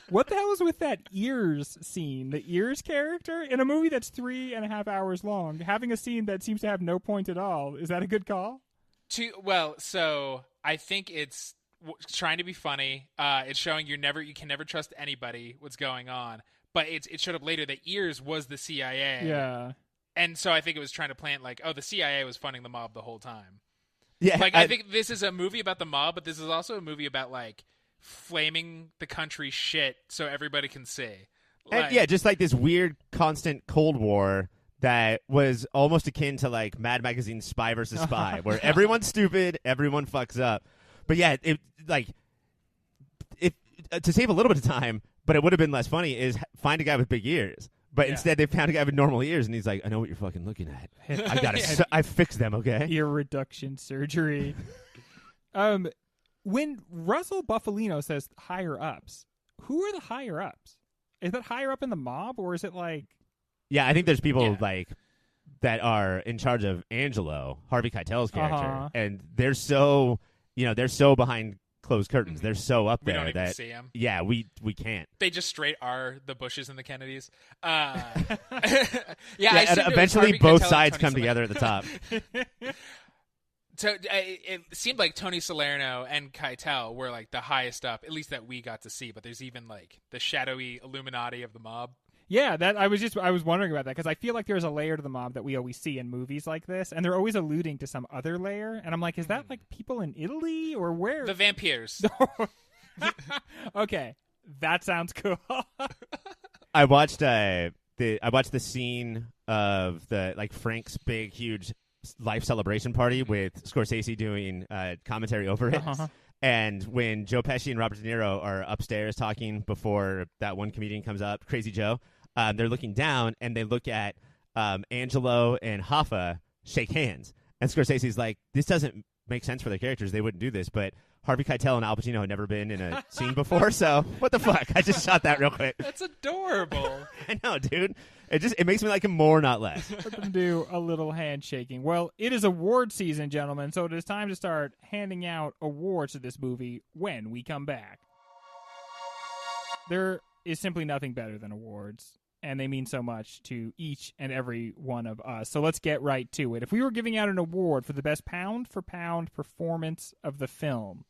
What the hell is with that ears scene? The ears character in a movie that's 3.5 hours long, having a scene that seems to have no point at all. Is that a good call? So I think it's trying to be funny. It's showing you can never trust anybody. What's going on? But it showed up later that ears was the CIA. Yeah. And so I think it was trying to plant like, the CIA was funding the mob the whole time. Yeah, like I think this is a movie about the mob, but this is also a movie about like flaming the country shit so everybody can see. And, just like this weird constant Cold War that was almost akin to like Mad Magazine's Spy versus Spy, where everyone's stupid, everyone fucks up. But yeah, to save a little bit of time, but it would have been less funny, is find a guy with big ears. But instead, they found a guy with normal ears, and he's like, "I know what you're fucking looking at. I fixed them, okay." Ear reduction surgery. When Russell Buffalino says higher ups, who are the higher ups? Is that higher up in the mob, or is it like? Yeah, I think there's people like that are in charge of Angelo, Harvey Keitel's character, and they're so behind closed curtains. They're so up there don't even that see them. Yeah, we can't. They just straight are the Bushes and the Kennedys. Eventually both sides come together at the top. So it seemed like Tony Salerno and Keitel were like the highest up, at least that we got to see. But there's even like the shadowy Illuminati of the mob. Yeah, that I was wondering about that because I feel like there's a layer to the mob that we always see in movies like this, and they're always alluding to some other layer. And I'm like, is that like people in Italy or where? The vampires. Okay, that sounds cool. I watched the scene of the Frank's big, huge life celebration party with Scorsese doing commentary over it. And when Joe Pesci and Robert De Niro are upstairs talking before that one comedian comes up, Crazy Joe, they're looking down and they look at Angelo and Hoffa shake hands. And Scorsese's like, this doesn't make sense for their characters. They wouldn't do this. But Harvey Keitel and Al Pacino had never been in a scene before, so what the fuck? I just shot that real quick. That's adorable. I know, dude. It makes me like him more, not less. Let them do a little handshaking. Well, it is award season, gentlemen, so it is time to start handing out awards to this movie when we come back. There is simply nothing better than awards, and they mean so much to each and every one of us. So let's get right to it. If we were giving out an award for the best pound-for-pound performance of the film,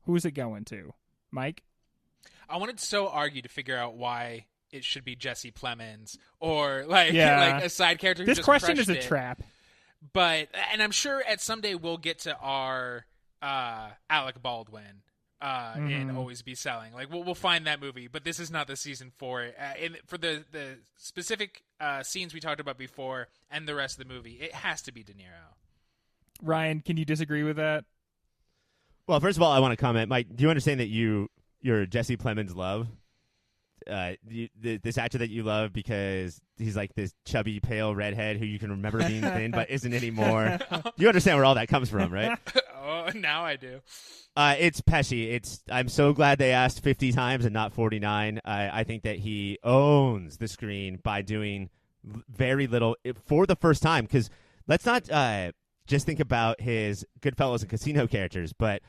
who's it going to? Mike? I wanted to so argue to figure out why it should be Jesse Plemons or like a side character who this just question is a crushed it. trap. But and I'm sure at someday we'll get to our Alec Baldwin and Always Be Selling. Like we'll find that movie, but this is not the season for it. For the specific scenes we talked about before and the rest of the movie, it has to be De Niro. Ryan, can you disagree with that? Well, first of all, I want to comment, Mike. Do you understand that you're Jesse Plemons' love? This actor that you love because he's like this chubby, pale redhead who you can remember being thin but isn't anymore. You understand where all that comes from, right? Oh, now I do. It's Pesci. I'm so glad they asked 50 times and not 49. I think that he owns the screen by doing very little for the first time. Because let's not just think about his Goodfellas and Casino characters, but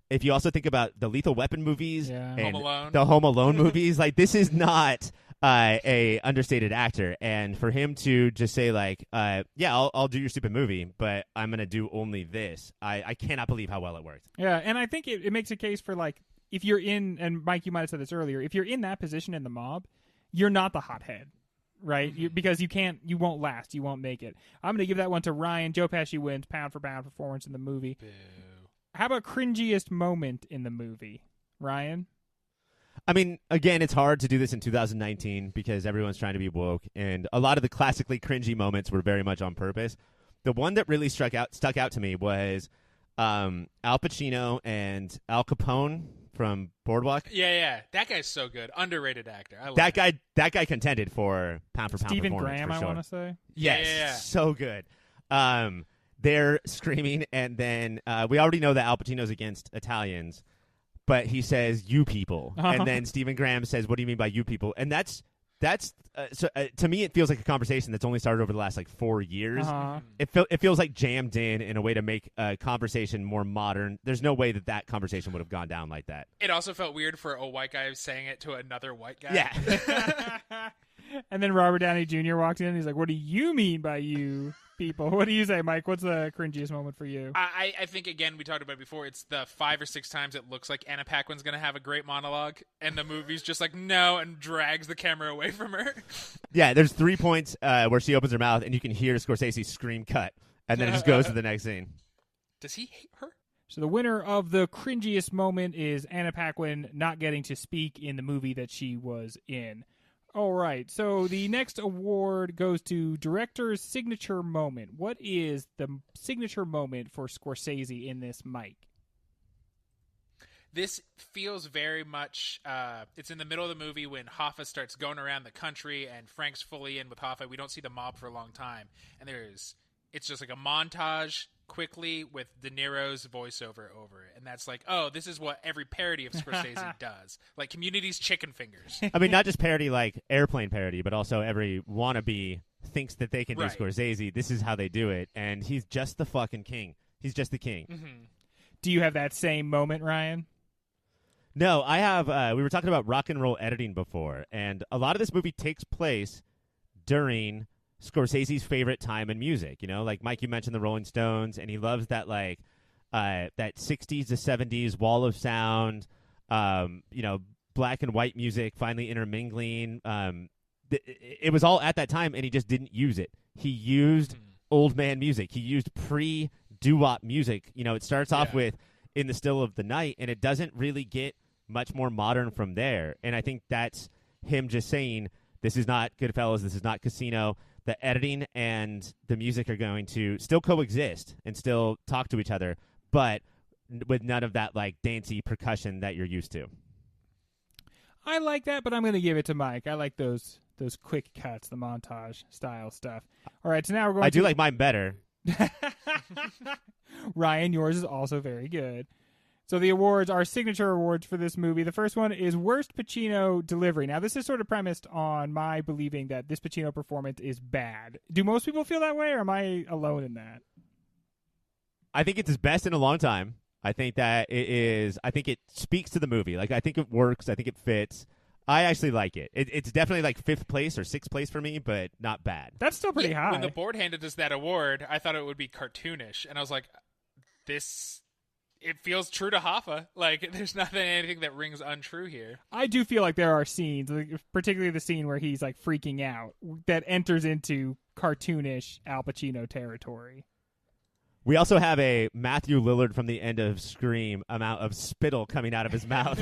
if you also think about the Lethal Weapon movies and the Home Alone movies, like this is not a understated actor. And for him to just say like, I'll do your stupid movie, but I'm going to do only this. I cannot believe how well it worked. Yeah. And I think it makes a case for like, if you're in, and Mike, you might have said this earlier, if you're in that position in the mob, you're not the hothead. Right? Because you won't last. You won't make it. I'm going to give that one to Ryan. Joe Pesci wins pound for pound performance in the movie. Boo. How about cringiest moment in the movie? Ryan? I mean, again, it's hard to do this in 2019 because everyone's trying to be woke, and a lot of the classically cringy moments were very much on purpose. The one that really stuck out to me was Al Pacino and Al Capone from Boardwalk. Yeah. That guy's so good. Underrated actor. I love that guy contended for pound for pound Stephen performance. Graham, for sure. I want to say. Yes, yeah. So good. They're screaming, and then we already know that Al Pacino's against Italians, but he says, "You people," and then Stephen Graham says, "What do you mean by you people?" And that's to me, it feels like a conversation that's only started over the last 4 years. It feels like jammed in a way to make a conversation more modern. There's no way that conversation would have gone down like that. It also felt weird for a white guy saying it to another white guy. Yeah. And then Robert Downey Jr. walks in and he's like, "What do you mean by you people?" What do you say, Mike? What's the cringiest moment for you? I think, again, we talked about it before, it's the 5 or 6 times it looks like Anna Paquin's going to have a great monologue, and the movie's just like, no, and drags the camera away from her. Yeah, there's 3 points where she opens her mouth, and you can hear Scorsese scream cut, and then it just goes to the next scene. Does he hate her? So the winner of the cringiest moment is Anna Paquin not getting to speak in the movie that she was in. All right, so the next award goes to Director's Signature Moment. What is the signature moment for Scorsese in this, Mike? This feels very much, it's in the middle of the movie when Hoffa starts going around the country and Frank's fully in with Hoffa. We don't see the mob for a long time. And it's just like a montage quickly with De Niro's voiceover over it. And that's like, oh, this is what every parody of Scorsese does. Like Community's Chicken Fingers. I mean, not just parody like Airplane parody, but also every wannabe thinks that they can do Scorsese. This is how they do it. And he's just the fucking king. He's just the king. Mm-hmm. Do you have that same moment, Ryan? No, I have. We were talking about rock and roll editing before, and a lot of this movie takes place during Scorsese's favorite time in music. You know, like Mike, you mentioned the Rolling Stones, and he loves that that 60s to 70s wall of sound. Black and white music finally intermingling. It was all at that time, and he just didn't use it. He used old man music. He used pre-doo-wop music. You know, it starts off with In the Still of the Night, and it doesn't really get much more modern from there. And I think that's him just saying, this is not Goodfellas, this is not Casino, the editing and the music are going to still coexist and still talk to each other, but with none of that like dancey percussion that you're used to. I like that, but I'm going to give it to Mike. I like those quick cuts, the montage style stuff. All right, so now we're going. I do like mine better. Ryan, yours is also very good. So the awards are signature awards for this movie. The first one is Worst Pacino Delivery. Now, this is sort of premised on my believing that this Pacino performance is bad. Do most people feel that way, or am I alone in that? I think it's his best in a long time. I think that it is. I think it speaks to the movie. Like, I think it works. I think it fits. I actually like it. It's definitely like 5th place or 6th place for me, but not bad. That's still pretty high. When the board handed us that award, I thought it would be cartoonish, and I was like, this. It feels true to Hoffa. Like, there's anything that rings untrue here. I do feel like there are scenes, particularly the scene where he's like freaking out, that enters into cartoonish Al Pacino territory. We also have a Matthew Lillard from the end of Scream amount of spittle coming out of his mouth.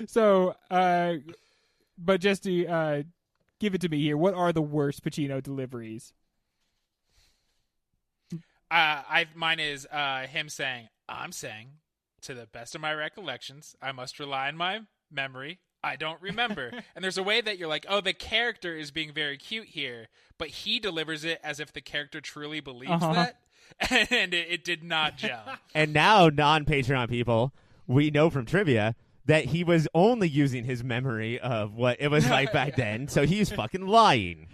So, but just to give it to me here, what are the worst Pacino deliveries? Mine is him saying, "I'm saying, to the best of my recollections, I must rely on my memory. I don't remember." And there's a way that you're like, oh, the character is being very cute here, but he delivers it as if the character truly believes that, and it did not gel. And now, non-Patreon people, we know from trivia that he was only using his memory of what it was like back then, so he's fucking lying.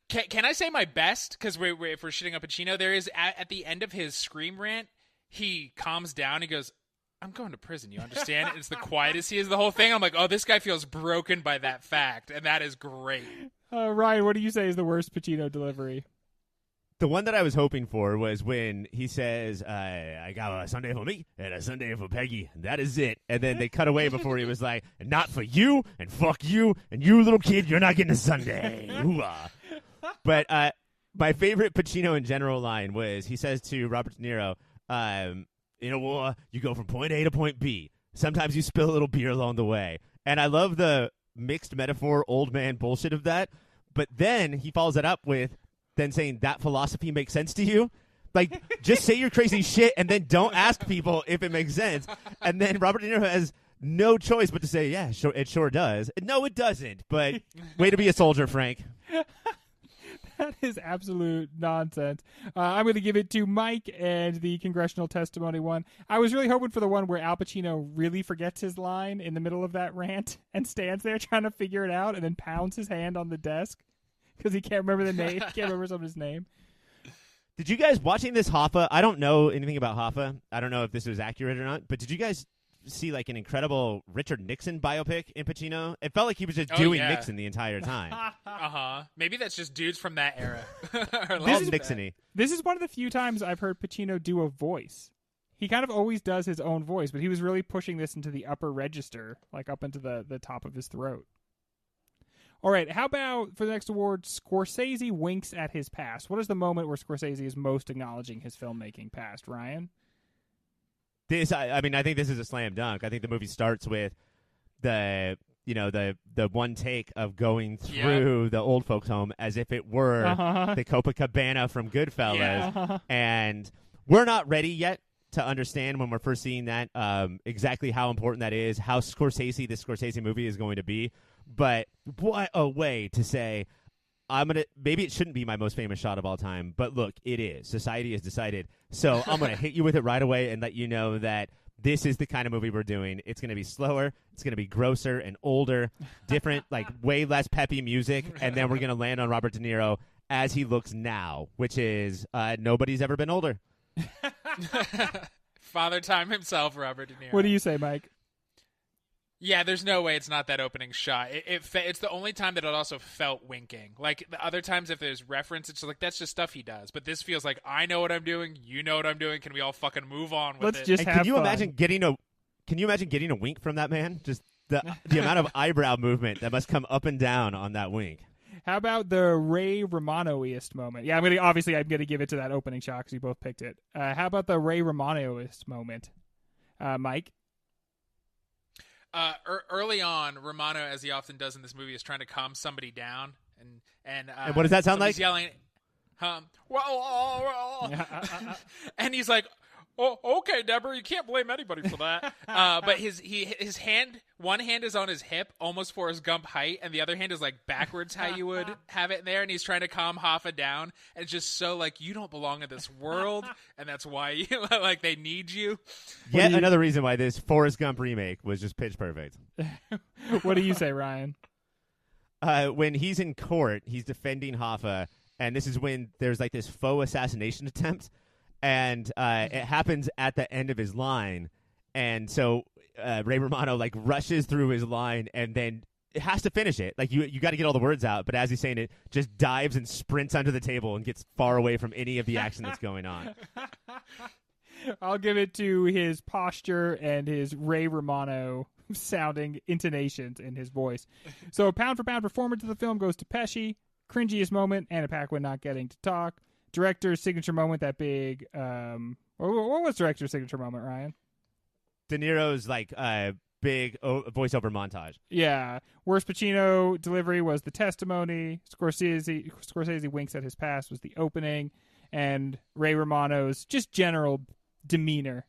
Can I say my best? Because if we're shitting up Pacino, there is at the end of his Scream rant, he calms down. He goes, "I'm going to prison. You understand?" It's the quietest he is the whole thing. I'm like, oh, this guy feels broken by that fact, and that is great. Ryan, what do you say is the worst Pacino delivery? The one that I was hoping for was when he says, I got a Sunday for me and a Sunday for Peggy, and that is it. And then they cut away before he was like, not for you, and fuck you, and you little kid, you're not getting a Sunday. Ooh-ah. But my favorite Pacino in general line was he says to Robert De Niro, in a war, you go from point A to point B. Sometimes you spill a little beer along the way. And I love the mixed metaphor, old man bullshit of that. But then he follows it up with then saying that philosophy makes sense to you. Like, just say your crazy shit and then don't ask people if it makes sense. And then Robert De Niro has no choice but to say, yeah, sure, it sure does. No, it doesn't. But way to be a soldier, Frank. That is absolute nonsense. I'm going to give it to Mike and the congressional testimony one. I was really hoping for the one where Al Pacino really forgets his line in the middle of that rant and stands there trying to figure it out and then pounds his hand on the desk because he can't remember the name. Can't remember someone's name. Did you guys, watching this Hoffa, I don't know anything about Hoffa. I don't know if this was accurate or not, but did you guys see like an incredible Richard Nixon biopic in Pacino? It felt like he was just doing Nixon the entire time. Maybe that's just dudes from that era. This is Nixon-y. This is one of the few times I've heard Pacino do a voice. He kind of always does his own voice, but he was really pushing this into the upper register, like up into the top of his throat. All right, how about for the next award, Scorsese winks at his past? What is the moment where Scorsese is most acknowledging his filmmaking past, Ryan? I mean, I think this is a slam dunk. I think the movie starts with the one take of going through the old folks' home as if it were the Copacabana from Goodfellas, and we're not ready yet to understand when we're first seeing that exactly how important that is, how this Scorsese movie is going to be. But what a way to say, maybe it shouldn't be my most famous shot of all time, but look, it is. Society has decided. So I'm going to hit you with it right away and let you know that this is the kind of movie we're doing. It's going to be slower. It's going to be grosser and older, different, like way less peppy music. And then we're going to land on Robert De Niro as he looks now, which is nobody's ever been older. Father Time himself, Robert De Niro. What do you say, Mike? Yeah, there's no way it's not that opening shot. It's the only time that it also felt winking. Like, the other times if there's reference, it's like, that's just stuff he does. But this feels like, I know what I'm doing, you know what I'm doing, can we all fucking move on with Let's it? just have Can you fun. imagine getting a wink from that man? Just the amount of eyebrow movement that must come up and down on that wink. How about the Ray Romano-ist moment? Yeah, I'm gonna give it to that opening shot because you both picked it. How about the Ray Romano-ist moment, Mike? Early on, Romano, as he often does in this movie, is trying to calm somebody down, And what does that sound like? He's yelling, and he's like, "Oh, okay, Deborah, you can't blame anybody for that." But his hand, one hand is on his hip, almost Forrest Gump height, and the other hand is like backwards how you would have it in there, and he's trying to calm Hoffa down, and it's just so like, you don't belong in this world, and that's why you like they need you. Yet another reason why this Forrest Gump remake was just pitch perfect. What do you say, Ryan? When he's in court, he's defending Hoffa, and this is when there's like this faux assassination attempt. And it happens at the end of his line, and so Ray Romano like rushes through his line, and then it has to finish it. Like you got to get all the words out, but as he's saying it, just dives and sprints under the table and gets far away from any of the action that's going on. I'll give it to his posture and his Ray Romano sounding intonations in his voice. So pound for pound performance of the film goes to Pesci. Cringiest moment, Anna Paquin not getting to talk. Director's signature moment, that big. What was director's signature moment, Ryan? De Niro's like big voiceover montage. Yeah. Worst Pacino delivery was the testimony. Scorsese winks at his past was the opening, and Ray Romano's just general demeanor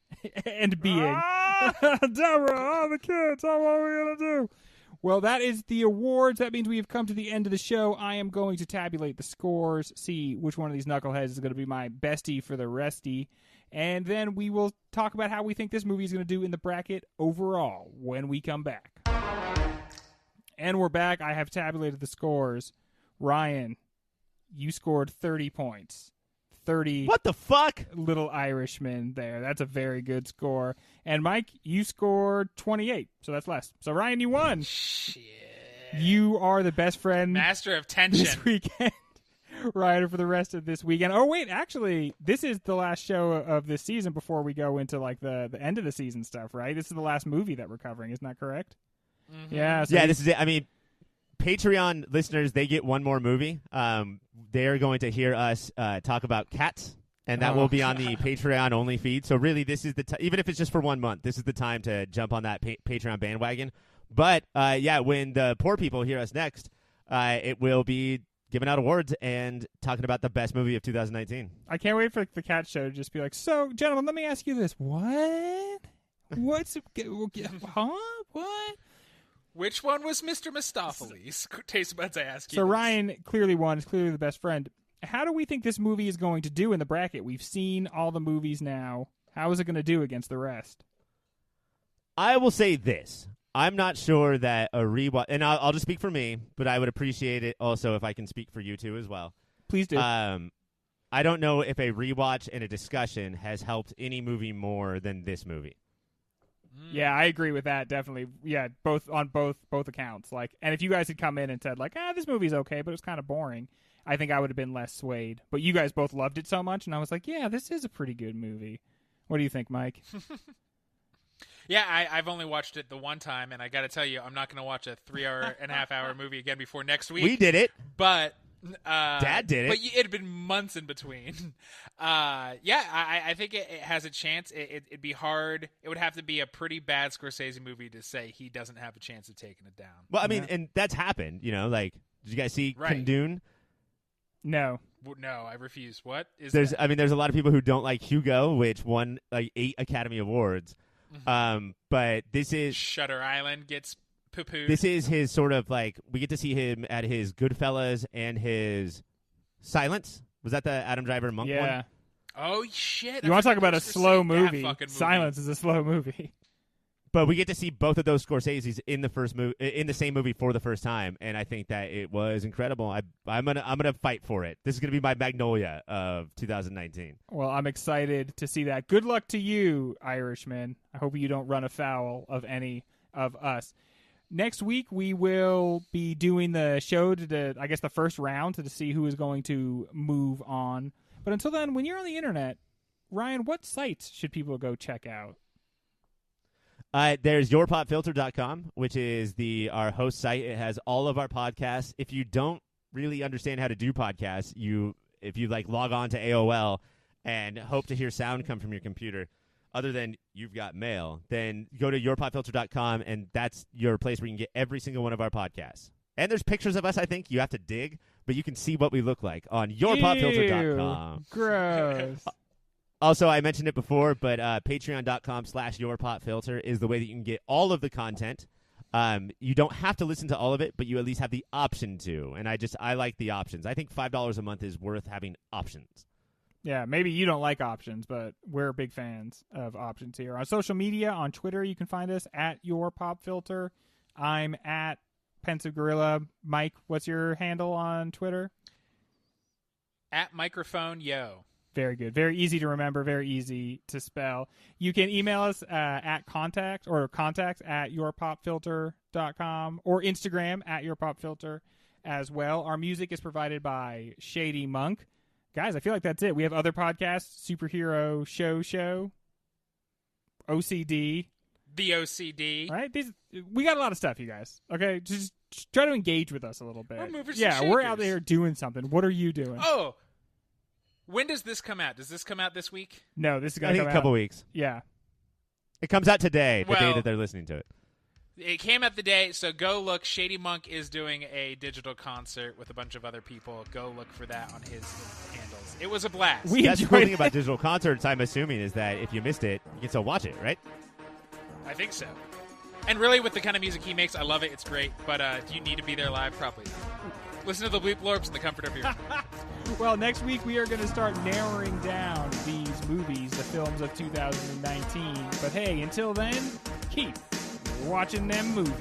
and being. Deborah, the kids, what are we gonna do? Well, that is the awards. That means we have come to the end of the show. I am going to tabulate the scores, see which one of these knuckleheads is going to be my bestie for the resty, and then we will talk about how we think this movie is going to do in the bracket overall when we come back. And we're back. I have tabulated the scores. Ryan, you scored 30 points. 30. What the fuck? Little Irishman there. That's a very good score. And Mike, you scored 28, so that's less. So Ryan, you won. Shit. You are the best friend. Master of tension. This weekend. Ryan, for the rest of this weekend. Oh, wait, actually, this is the last show of this season before we go into like the end of the season stuff, right? This is the last movie that we're covering. Isn't that correct? Mm-hmm. Yeah. So yeah, this is it. I mean, Patreon listeners, they get one more movie. They are going to hear us talk about Cats, and that will be on the Patreon only feed. So really, this is the even if it's just for 1 month, this is the time to jump on that Patreon bandwagon. But yeah, when the poor people hear us next, it will be giving out awards and talking about the best movie of 2019. I can't wait for the Cat Show to just be like, so, gentlemen, let me ask you this. What? What's huh? What? Which one was Mr. Mistopheles? Taste buds, I ask you. So this. Ryan clearly won. Is clearly the best friend. How do we think this movie is going to do in the bracket? We've seen all the movies now. How is it going to do against the rest? I will say this. I'm not sure that a rewatch, and I'll just speak for me, but I would appreciate it also if I can speak for you two as well. Please do. I don't know if a rewatch and a discussion has helped any movie more than this movie. Yeah, I agree with that, definitely. Yeah, both accounts. Like, and if you guys had come in and said like, this movie's okay, but it's kind of boring, I think I would have been less swayed. But you guys both loved it so much, and I was like, yeah, this is a pretty good movie. What do you think, Mike? Yeah, I've only watched it the one time, and I got to tell you, I'm not going to watch a 3.5 hour movie again before next week. We did it. But Dad did it. But it had been months in between. Yeah, I think it has a chance. It'd be hard. It would have to be a pretty bad Scorsese movie to say he doesn't have a chance of taking it down. Well, I mean, and that's happened. You know, like, did you guys see Kundun? No. No, I refuse. What is there's? that? I mean, there's a lot of people who don't like Hugo, which won like 8 Academy Awards. Mm-hmm. But this is Shutter Island gets poo-pooed. This is his sort of like, we get to see him at his Goodfellas and his Silence. Was that the Adam Driver monk one? Oh shit! You want to talk about a slow movie? movie? Silence is a slow movie. But we get to see both of those Scorseses in the same movie for the first time, and I think that it was incredible. I'm gonna fight for it. This is gonna be my Magnolia of 2019. Well, I'm excited to see that. Good luck to you, Irishman. I hope you don't run afoul of any of us. Next week we will be doing the show I guess the first round to see who is going to move on. But until then, when you're on the internet, Ryan, what sites should people go check out? There's yourpopfilter.com, which is our host site. It has all of our podcasts. If you don't really understand how to do podcasts, if you like log on to AOL and hope to hear sound come from your computer, other than you've got mail, then go to yourpopfilter.com, and that's your place where you can get every single one of our podcasts. And there's pictures of us, I think. You have to dig, but you can see what we look like on yourpopfilter.com. Gross. Also, I mentioned it before, but patreon.com/yourpopfilter is the way that you can get all of the content. You don't have to listen to all of it, but you at least have the option to. And I like the options. I think $5 a month is worth having options. Yeah, maybe you don't like options, but we're big fans of options here. On social media, on Twitter, you can find us at yourpopfilter. I'm at Pensive Gorilla. Mike, what's your handle on Twitter? At microphone yo. Very good. Very easy to remember. Very easy to spell. You can email us at contact at yourpopfilter.com or Instagram at yourpopfilter as well. Our music is provided by Shady Monk. Guys, I feel like that's it. We have other podcasts, Superhero Show, OCD. The OCD. Right? We got a lot of stuff, you guys. Okay? Just try to engage with us a little bit. We're movers and yeah, we're out shakers. there doing something. What are you doing? Oh, when does this come out? Does this come out this week? No, this is I going to think come a couple out. weeks. Yeah. It comes out today, the day Well- that they're listening to it. It came out the day, so go look. Shady Monk is doing a digital concert with a bunch of other people. Go look for that on his handles. It was a blast. We That's the enjoyed cool thing it. about digital concerts, I'm assuming, is that if you missed it, you can still watch it, right? I think so. And really, with the kind of music he makes, I love it. It's great. But do you need to be there live? Probably. Listen to the bleep blorbs in the comfort of your home. Well, next week we are going to start narrowing down these movies, the films of 2019. But hey, until then, keep watching them movies.